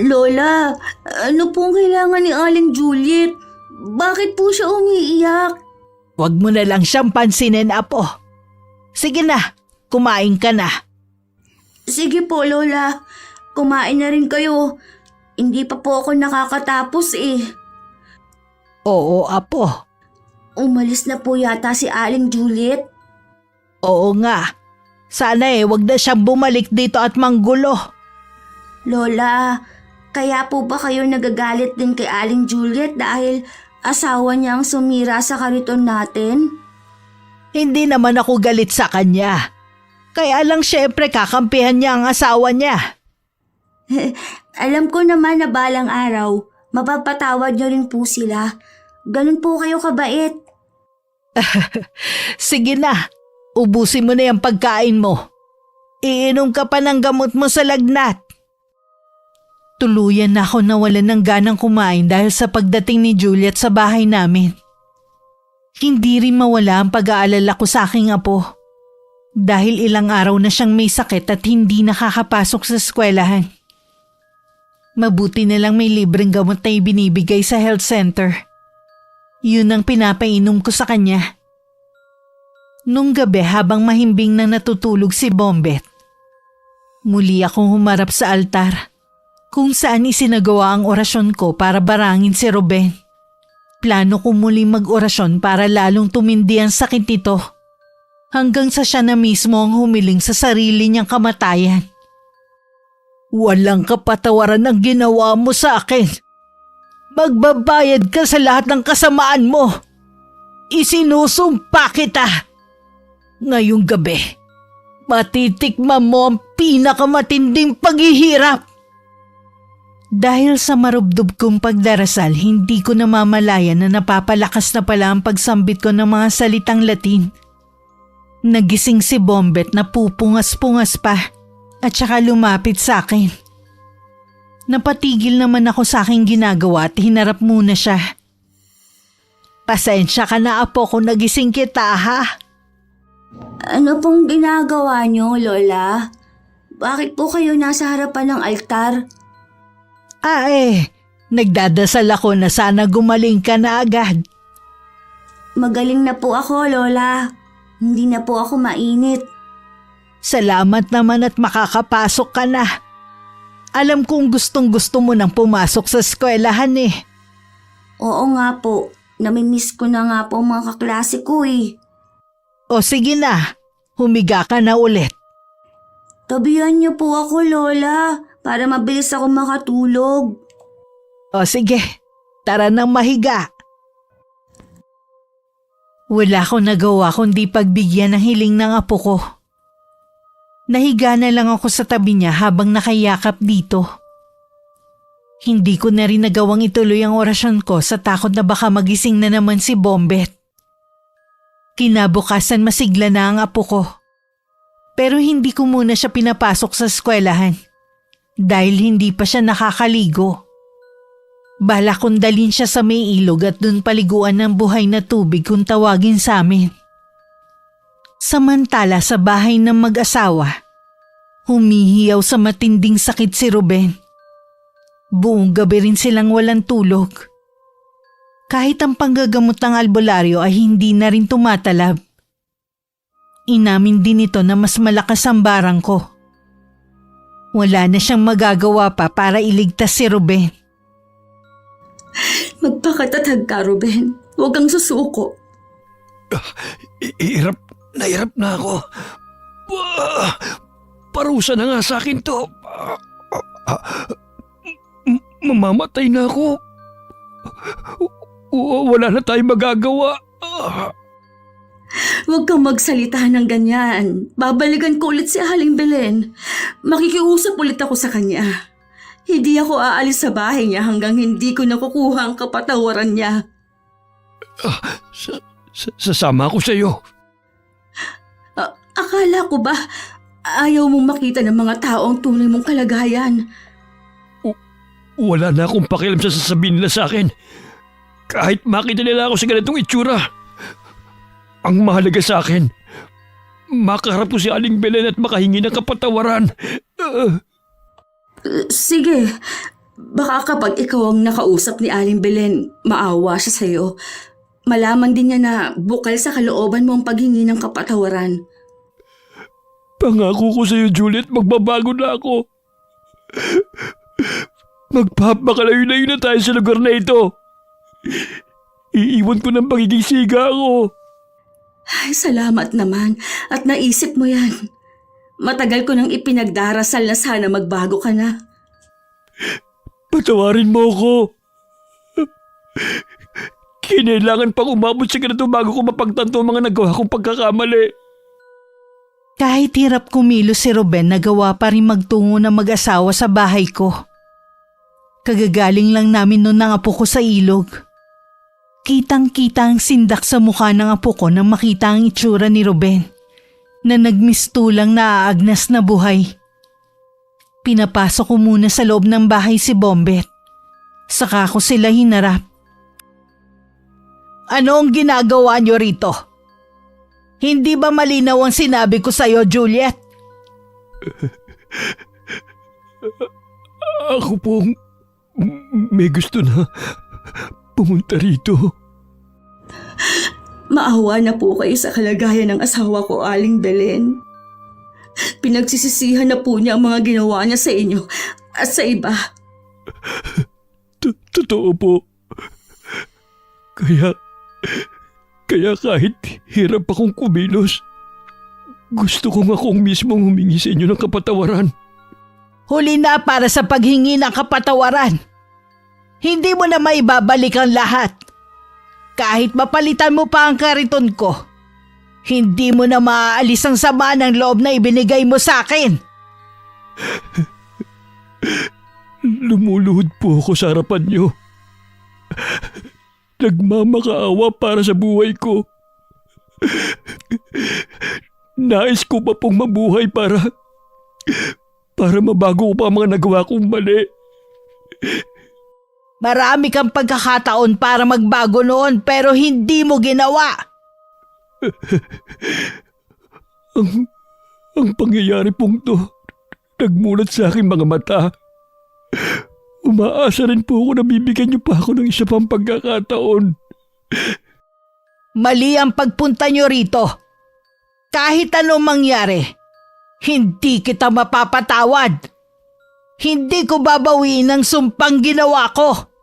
Lola, ano pong kailangan ni Aling Juliet? Bakit po siya umiiyak? Huwag mo na lang siyang pansinin, Apo. Sige na, kumain ka na. Sige po, Lola. Kumain na rin kayo. Hindi pa po ako nakakatapos eh. Oo, Apo. Umalis na po yata si Aling Juliet. Oo nga. Sana wag na siyang bumalik dito at manggulo. Lola, kaya po ba kayo nagagalit din kay Aling Juliet dahil asawa niya ang sumira sa kariton natin? Hindi naman ako galit sa kanya. Kaya lang syempre kakampihan niya ang asawa niya. Alam ko naman na balang araw, mapapatawad niyo rin po sila. Ganun po kayo kabait. Sige na, ubusin mo na yung pagkain mo. Iinom ka pa ng gamot mo sa lagnat. Tuluyan na ako nawalan ng ganang kumain dahil sa pagdating ni Juliet sa bahay namin. Hindi rin mawala ang pag-aalala ko sa aking apo. Dahil ilang araw na siyang may sakit at hindi nakakapasok sa eskwelahan. Mabuti na lang may libreng gamot na ibinibigay sa health center. Yun ang pinapainom ko sa kanya. Nung gabi habang mahimbing na natutulog si Bombet, muli akong humarap sa altar kung saan isinagawa ang orasyon ko para barangin si Ruben. Plano ko muli mag-orasyon para lalong tumindi ang sakit nito hanggang sa siya na mismo ang humiling sa sarili niyang kamatayan. Walang kapatawaran ang ginawa mo sa akin. Magbabayad ka sa lahat ng kasamaan mo. Isinusumpa kita. Ngayong gabi, matitikman mo ang pinakamatinding paghihirap. Dahil sa marubdob kong pagdarasal, hindi ko namamalayan na napapalakas na pala ang pagsambit ko ng mga salitang Latin. Nagising si Bombet na pupungas-pungas pa at saka lumapit sa akin. Napatigil naman ako sa aking ginagawa at hinarap muna siya. Pasensya ka na apo kung nagising kita ha. Ano pong ginagawa niyo, Lola? Bakit po kayo nasa harapan ng altar? Nagdadasal ako na sana gumaling ka na agad. Magaling na po ako, Lola. Hindi na po ako mainit. Salamat naman at makakapasok ka na. Alam kong gustong-gusto mo nang pumasok sa eskwelahan eh. Oo nga po. Namimiss ko na nga po ang mga kaklase ko eh. O sige na, humiga ka na ulit. Tabihan niyo po ako, Lola, para mabilis ako makatulog. O sige, tara nang mahiga. Wala akong nagawa kundi pagbigyan ng hiling ng apo ko. Nahiga na lang ako sa tabi niya habang nakayakap dito. Hindi ko na rin nagawang ituloy ang orasyon ko sa takot na baka magising na naman si Bombet. Kinabukasan masigla na ang apo ko. Pero hindi ko muna siya pinapasok sa eskwelahan dahil hindi pa siya nakakaligo. Bala kong dalhin siya sa may ilog at dun paliguan ng buhay na tubig kung tawagin sa amin. Samantala sa bahay ng mag-asawa, humihiyaw sa matinding sakit si Ruben. Buong gabi rin silang walang tulog. Kahit ang panggagamot ng albularyo ay hindi na rin tumatalab. Inamin din ito na mas malakas ang barang ko. Wala na siyang magagawa pa para iligtas si Ruben. Magpakatatag ka, Ruben. Huwag kang susuko. Nahirap na ako. Parusa na nga sa akin to. Mamamatay na ako. Wala na tayong magagawa. Huwag kang magsalita ng ganyan. Babalikan ko ulit si Aling Belen. Makikiusap ulit ako sa kanya. Hindi ako aalis sa bahay niya hanggang hindi ko nakukuha ang kapatawaran niya. Sasama ako sa iyo. Akala ko ba ayaw mong makita ng mga tao ang tunay mong kalagayan? Wala na akong pakialam sa sasabihin nila sa akin. Kahit makita nila ako sa ganitong itsura. Ang mahalaga sa akin, makaharap ko si Aling Belen at makahingi ng kapatawaran. Sige, baka kapag ikaw ang nakausap ni Aling Belen, maawa siya sa'yo. Malaman din niya na bukal sa kalooban mo ang paghingi ng kapatawaran. Pangako ko sa iyo, Juliet, magbabago na ako. Magpapakalayo-layo na tayo sa lugar na ito. Iiwan ko ng pagiging siga ako. Ay, salamat naman at naisip mo yan. Matagal ko nang ipinagdarasal na sana magbago ka na. Patawarin mo ako. Kinailangan pang umabot sa ganito bago ko mapagtanto ang mga nagawa kong pagkakamali. Kahit hirap kumilos si Ruben, nagawa pa rin magtungo ng mag-asawa sa bahay ko. Kagagaling lang namin noon ng apo ko sa ilog. Kitang-kita ang sindak sa mukha ng apo ko nang makita ang itsura ni Ruben na nagmistulang naaagnas na buhay. Pinapasok ko muna sa loob ng bahay si Bombet. Saka ko sila hinarap. Ano ang ginagawa niyo rito? Hindi ba malinaw ang sinabi ko sa'yo, Juliet? Ako pong may gusto na pumunta rito. Maawa na po kayo sa kalagayan ng asawa ko, Aling Belen. Pinagsisisihan na po niya ang mga ginawa niya sa inyo at sa iba. Totoo po. Kaya kahit hirap akong kumilos, gusto kong akong mismong humingi sa inyo ng kapatawaran. Huli na para sa paghingi ng kapatawaran. Hindi mo na maibabalik ang lahat. Kahit mapalitan mo pa ang kariton ko, hindi mo na maaalis ang sama ng loob na ibinigay mo sa akin. Lumuluhod po ako sa harapan niyo. Nagmamakaawa para sa buhay ko. Nais ko pa pong mabuhay para mabago ko pa ang mga nagawa kong mali. Marami kang pagkakataon para magbago noon pero hindi mo ginawa. Ang pangyayari pong to, nagmulat sa aking mga mata. Umaasa rin po ako na bibigyan niyo pa ako ng isa pang pagkakataon. Mali ang pagpunta niyo rito. Kahit anong mangyari, hindi kita mapapatawad. Hindi ko babawiin ang sumpang ginawa ko.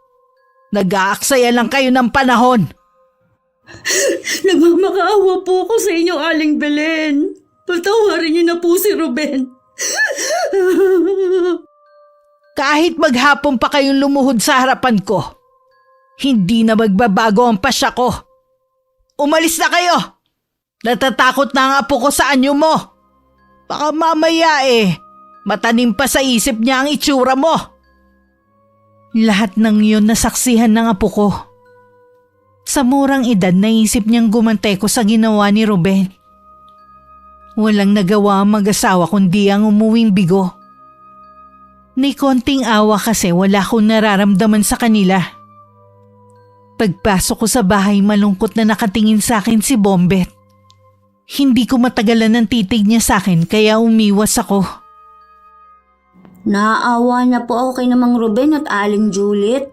Nag-aaksaya lang kayo ng panahon. Nagmamakaawa po ako sa inyo, Aling Belen. Patawarin niyo na po si Ruben. Kahit maghapon pa kayong lumuhod sa harapan ko, hindi na magbabago ang pasya ko. Umalis na kayo! Natatakot na ang apo ko sa anyo mo. Baka mamaya matanim pa sa isip niya ang itsura mo. Lahat ng yun nasaksihan ng apo ko. Sa murang edad naisip niyang gumantay ko sa ginawa ni Ruben. Walang nagawa ang mag-asawa kundi ang umuwing bigo. Ni konting awa kasi wala akong nararamdaman sa kanila. Pagpasok ko sa bahay, malungkot na nakatingin sa akin si Bombet. Hindi ko matagalan ng titig niya sa akin kaya umiwas ako. Naaawa na po ako kay Mang Ruben at Aling Juliet.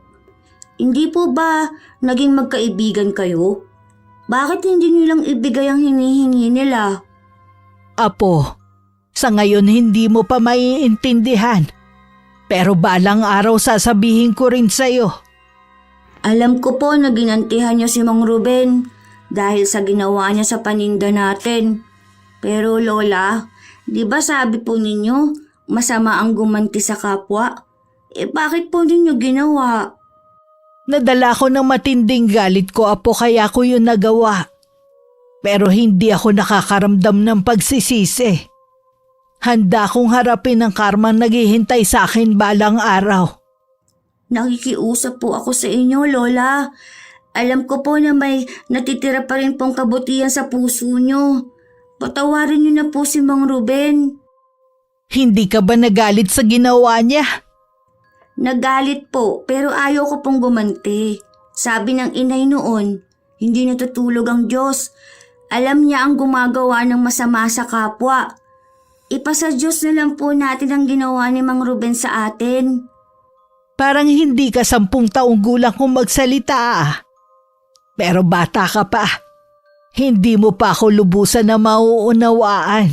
Hindi po ba naging magkaibigan kayo? Bakit hindi nilang ibigay ang hinihingi nila? Apo, sa ngayon hindi mo pa maiintindihan. Pero balang araw sasabihin ko rin sa'yo. Alam ko po na ginantihan niyo si Mang Ruben dahil sa ginawa niya sa paninda natin. Pero Lola, di ba sabi po ninyo masama ang gumanti sa kapwa? Bakit po ninyo ginawa? Nadala ko ng matinding galit ko, Apo, kaya ko yun nagawa. Pero hindi ako nakakaramdam ng pagsisisi. Handa akong harapin ang karmang naghihintay sa akin balang araw. Nakikiusap po ako sa inyo, Lola. Alam ko po na may natitira pa rin pong kabutihan sa puso nyo. Patawarin niyo na po si Mang Ruben. Hindi ka ba nagalit sa ginawa niya? Nagalit po, pero ayaw ko pong gumanti. Sabi ng inay noon, hindi natutulog ang Diyos. Alam niya ang gumagawa ng masama sa kapwa. Ipasa Diyos na lang po natin ang ginawa ni Mang Ruben sa atin. Parang hindi ka 10 taong gulang kung magsalita. Pero bata ka pa. Hindi mo pa ako lubusan na mauunawaan.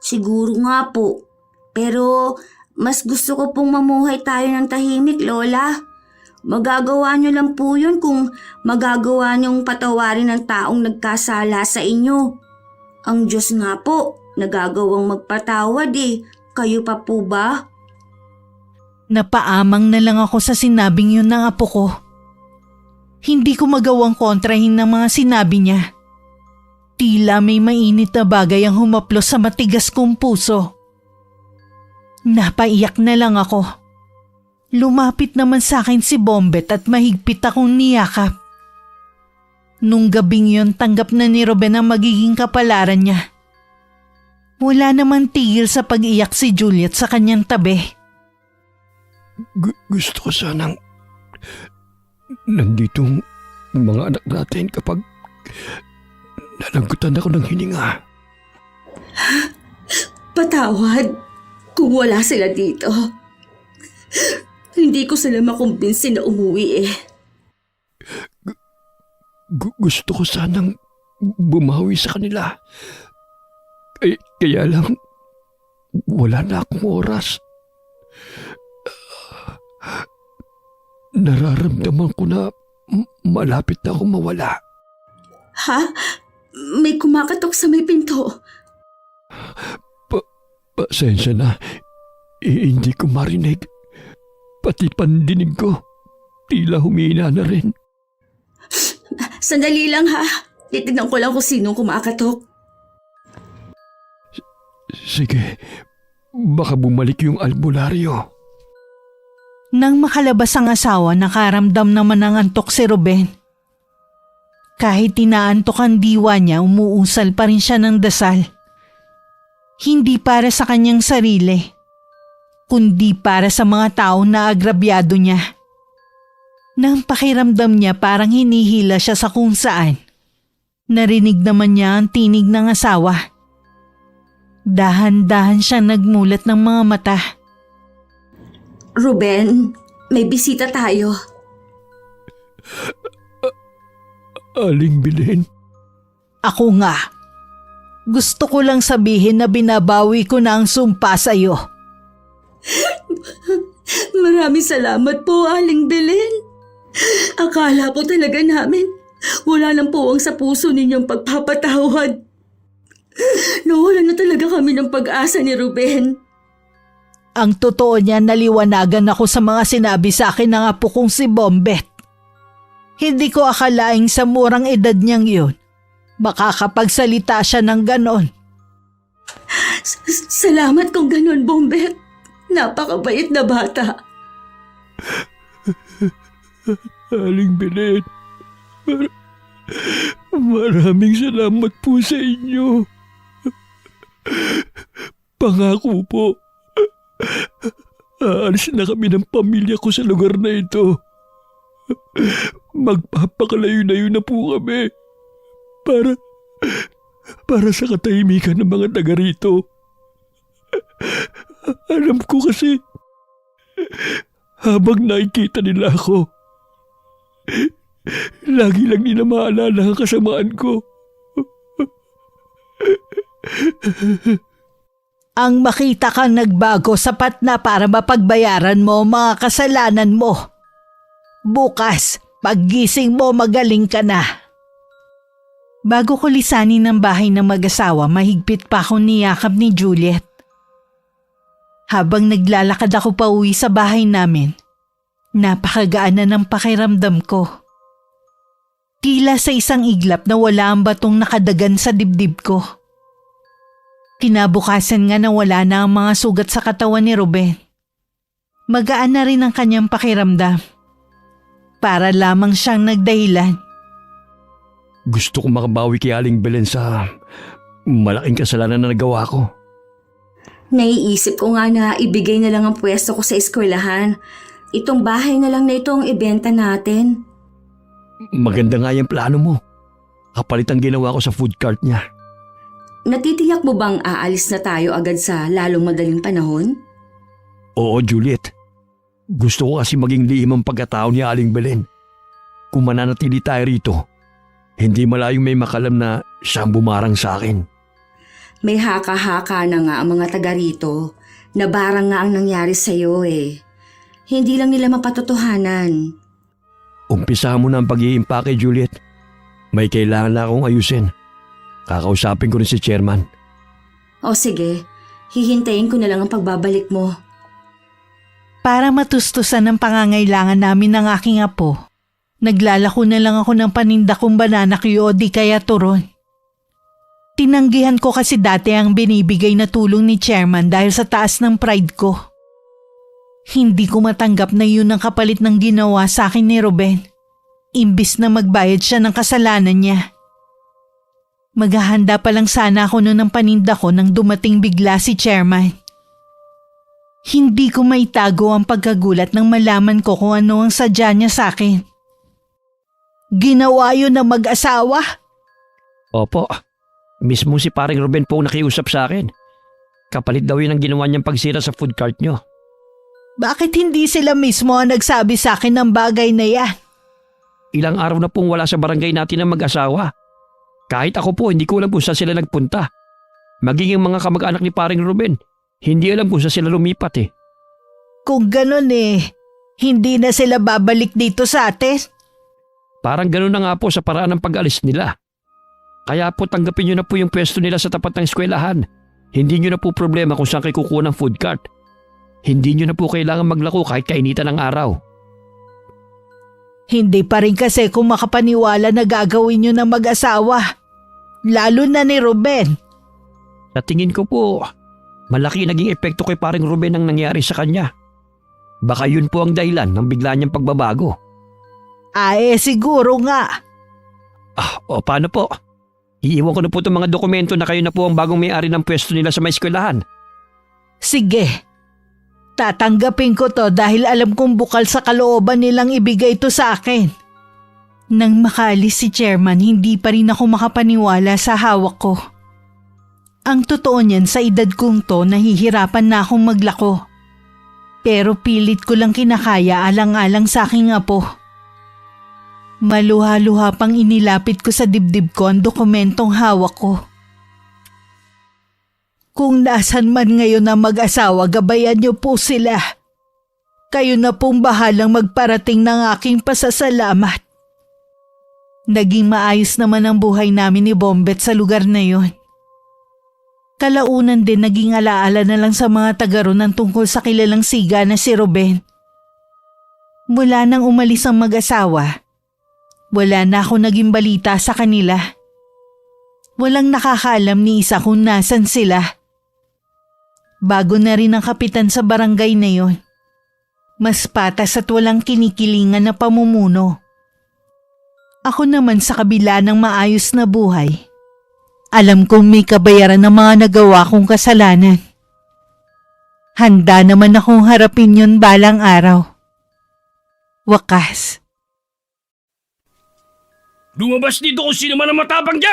Siguro nga po. Pero mas gusto ko pong mamuhay tayo ng tahimik, Lola. Magagawa niyo lang po yun kung magagawa niyong patawarin ang taong nagkasala sa inyo. Ang Diyos nga po, nagagawang magpatawad eh. Kayo pa po ba? Napaamang na lang ako sa sinabing yun ng apo ko. Hindi ko magawang kontrahin ng mga sinabi niya. Tila may mainit na bagay ang humaplos sa matigas kong puso. Napaiyak na lang ako. Lumapit naman sa akin si Bombet at mahigpit akong niyakap. Nung gabing yun, tanggap na ni Ruben ang magiging kapalaran niya. Wala namang tigil sa pag-iyak si Juliet sa kanyang tabi. Gusto ko sanang nanditong mga anak natin kapag nalagutan ako ng hininga. Patawad kung wala sila dito. Hindi ko sila makumbinsi na umuwi eh. Gusto ko sanang bumawi sa kanila. Kaya lang, wala na akong oras. Nararamdaman ko na malapit na akong mawala. Ha? May kumakatok sa may pinto. Pasensya na, hindi ko marinig. Pati pandinig ko, tila humina na rin. Sandali lang ha. Titignan ko lang kung sinong kumakatok. Sige, baka bumalik yung albularyo. Nang makalabas ang asawa, nakaramdam naman ng antok si Ruben. Kahit tinaantok ang diwa niya, umuusal pa rin siya ng dasal. Hindi para sa kanyang sarili, kundi para sa mga taong naagrabyado niya. Nang pakiramdam niya parang hinihila siya sa kung saan, narinig naman niya ang tinig ng asawa. Dahan-dahan siya nagmulat ng mga mata. Ruben, may bisita tayo. Aling Belen? Ako nga. Gusto ko lang sabihin na binabawi ko na ang sumpa sa'yo. Maraming salamat po, Aling Belen. Akala po talaga namin wala lang po ang sa puso ninyong pagpapatawad. Nawalan na talaga kami ng pag-asa ni Ruben. Ang totoo niya, naliwanagan ako sa mga sinabi sa akin ng apo kong si Bombet. Hindi ko akalaing sa murang edad niyang yun, makakapagsalita siya ng ganon. Salamat kung ganon, Bombet. Napakabait na bata. Aling Belen, maraming salamat po sa inyo. Pangako po, aalis na kami ng pamilya ko sa lugar na ito. Magpapakalayo-layo na po kami para sa katahimikan ng mga taga rito. Alam ko kasi, habang nakikita nila ako, lagi lang nila maalala ang kasamaan ko. Ang makita kang nagbago sapat na para mapagbayaran mo ang mga kasalanan mo. Bukas, paggising mo magaling ka na. Bago ko lisanin ng bahay ng mag-asawa, mahigpit pa akong niyakap ni Juliet. Habang naglalakad ako pa uwi sa bahay namin, napakagaan na ng pakiramdam ko. Tila sa isang iglap na wala ang batong nakadagan sa dibdib ko. Kinabukasan nga na wala na ang mga sugat sa katawan ni Ruben. Magaan na rin ang kanyang pakiramdam. Para lamang siyang nagdahilan. Gusto ko makabawi kay Aling Belen sa malaking kasalanan na nagawa ko. Naiisip ko nga na ibigay na lang ang pwesto ko sa eskwelahan. Itong bahay na lang na ito ang ibenta natin. Maganda nga yung plano mo. Kapalit ang ginawa ko sa food cart niya. Natitiyak mo bang aalis na tayo agad sa lalong madaling panahon? Oo, Juliet. Gusto ko kasi maging lihim ang pagkatao ni Aling Belen. Kung mananatili tayo rito, hindi malayong may makalam na siyang bumarang sa akin. May haka-haka na nga ang mga taga rito na barang nga ang nangyari sa'yo eh. Hindi lang nila mapatotohanan. Umpisa mo na ang pag-iimpake, Juliet. May kailangan na akong ayusin. Kakausapin ko rin si chairman. O sige, hihintayin ko na lang ang pagbabalik mo. Para matustusan ang pangangailangan namin ng aking apo, naglalako na lang ako ng paninda kong banana Q o di kaya turon. Tinanggihan ko kasi dati ang binibigay na tulong ni chairman dahil sa taas ng pride ko. Hindi ko matanggap na yun ang kapalit ng ginawa sa akin ni Ruben. Imbis na magbayad siya ng kasalanan niya. Maghahanda pa lang sana ako noon ng paninda ko nang dumating bigla si chairman. Hindi ko maitago ang pagkagulat nang malaman ko kung ano ang sadya niya sa akin. Ginawa yun ng mag-asawa? Opo, mismo si paring Ruben po ang nakiusap sa akin. Kapalit daw yun ang ginawa niyang pagsira sa food cart niyo. Bakit hindi sila mismo ang nagsabi sa akin ng bagay na yan? Ilang araw na pong wala sa barangay natin ang mag-asawa. Kahit ako po, hindi ko alam kung saan sila nagpunta. Magiging mga kamag-anak ni paring Ruben, hindi alam kung saan sila lumipat eh. Kung ganon hindi na sila babalik dito sa atin? Parang gano'n na nga po sa paraan ng pag-alis nila. Kaya po tanggapin nyo na po yung pwesto nila sa tapat ng eskwelahan. Hindi nyo na po problema kung saan kayo kukuha ng food cart. Hindi nyo na po kailangan maglako kahit kainitan ng araw. Hindi pa rin kasi kung makapaniwala na gagawin nyo ng mag-asawa. Lalo na ni Ruben. Sa tingin ko po, malaki naging epekto kay paring Ruben ang nangyari sa kanya. Baka yun po ang dahilan ng bigla niyang pagbabago. Siguro nga. O paano po? Iiwan ko na po itong mga dokumento na kayo na po ang bagong may-ari ng pwesto nila sa may eskwelahan. Sige. Tatanggapin ko to dahil alam kong bukal sa kalooban nilang ibigay to sa akin. Nang makaalis si chairman, hindi pa rin ako makapaniwala sa hawak ko. Ang totoo niyan, sa edad kong to, nahihirapan na akong maglako. Pero pilit ko lang kinakaya alang-alang sa aking apo. Maluha-luha pang inilapit ko sa dibdib ko ang dokumentong hawak ko. Kung nasan man ngayon ang mag-asawa, gabayan niyo po sila. Kayo na pong bahalang magparating ng aking pasasalamat. Naging maayos naman ang buhay namin ni Bombet sa lugar na yon. Kalaunan din naging alaala na lang sa mga taga roon ang tungkol sa kilalang siga na si Ruben. Mula nang umalis ang mag-asawa, wala na ako naging balita sa kanila. Walang nakakaalam ni isa kung nasan sila. Bago na rin ang kapitan sa barangay na yon. Mas patas at walang kinikilingan na pamumuno. Ako naman sa kabila ng maayos na buhay. Alam kong may kabayaran ng mga nagawa kong kasalanan. Handa naman akong harapin yon balang araw. Wakas. Lumabas dito kung sino man ang matapang dyan!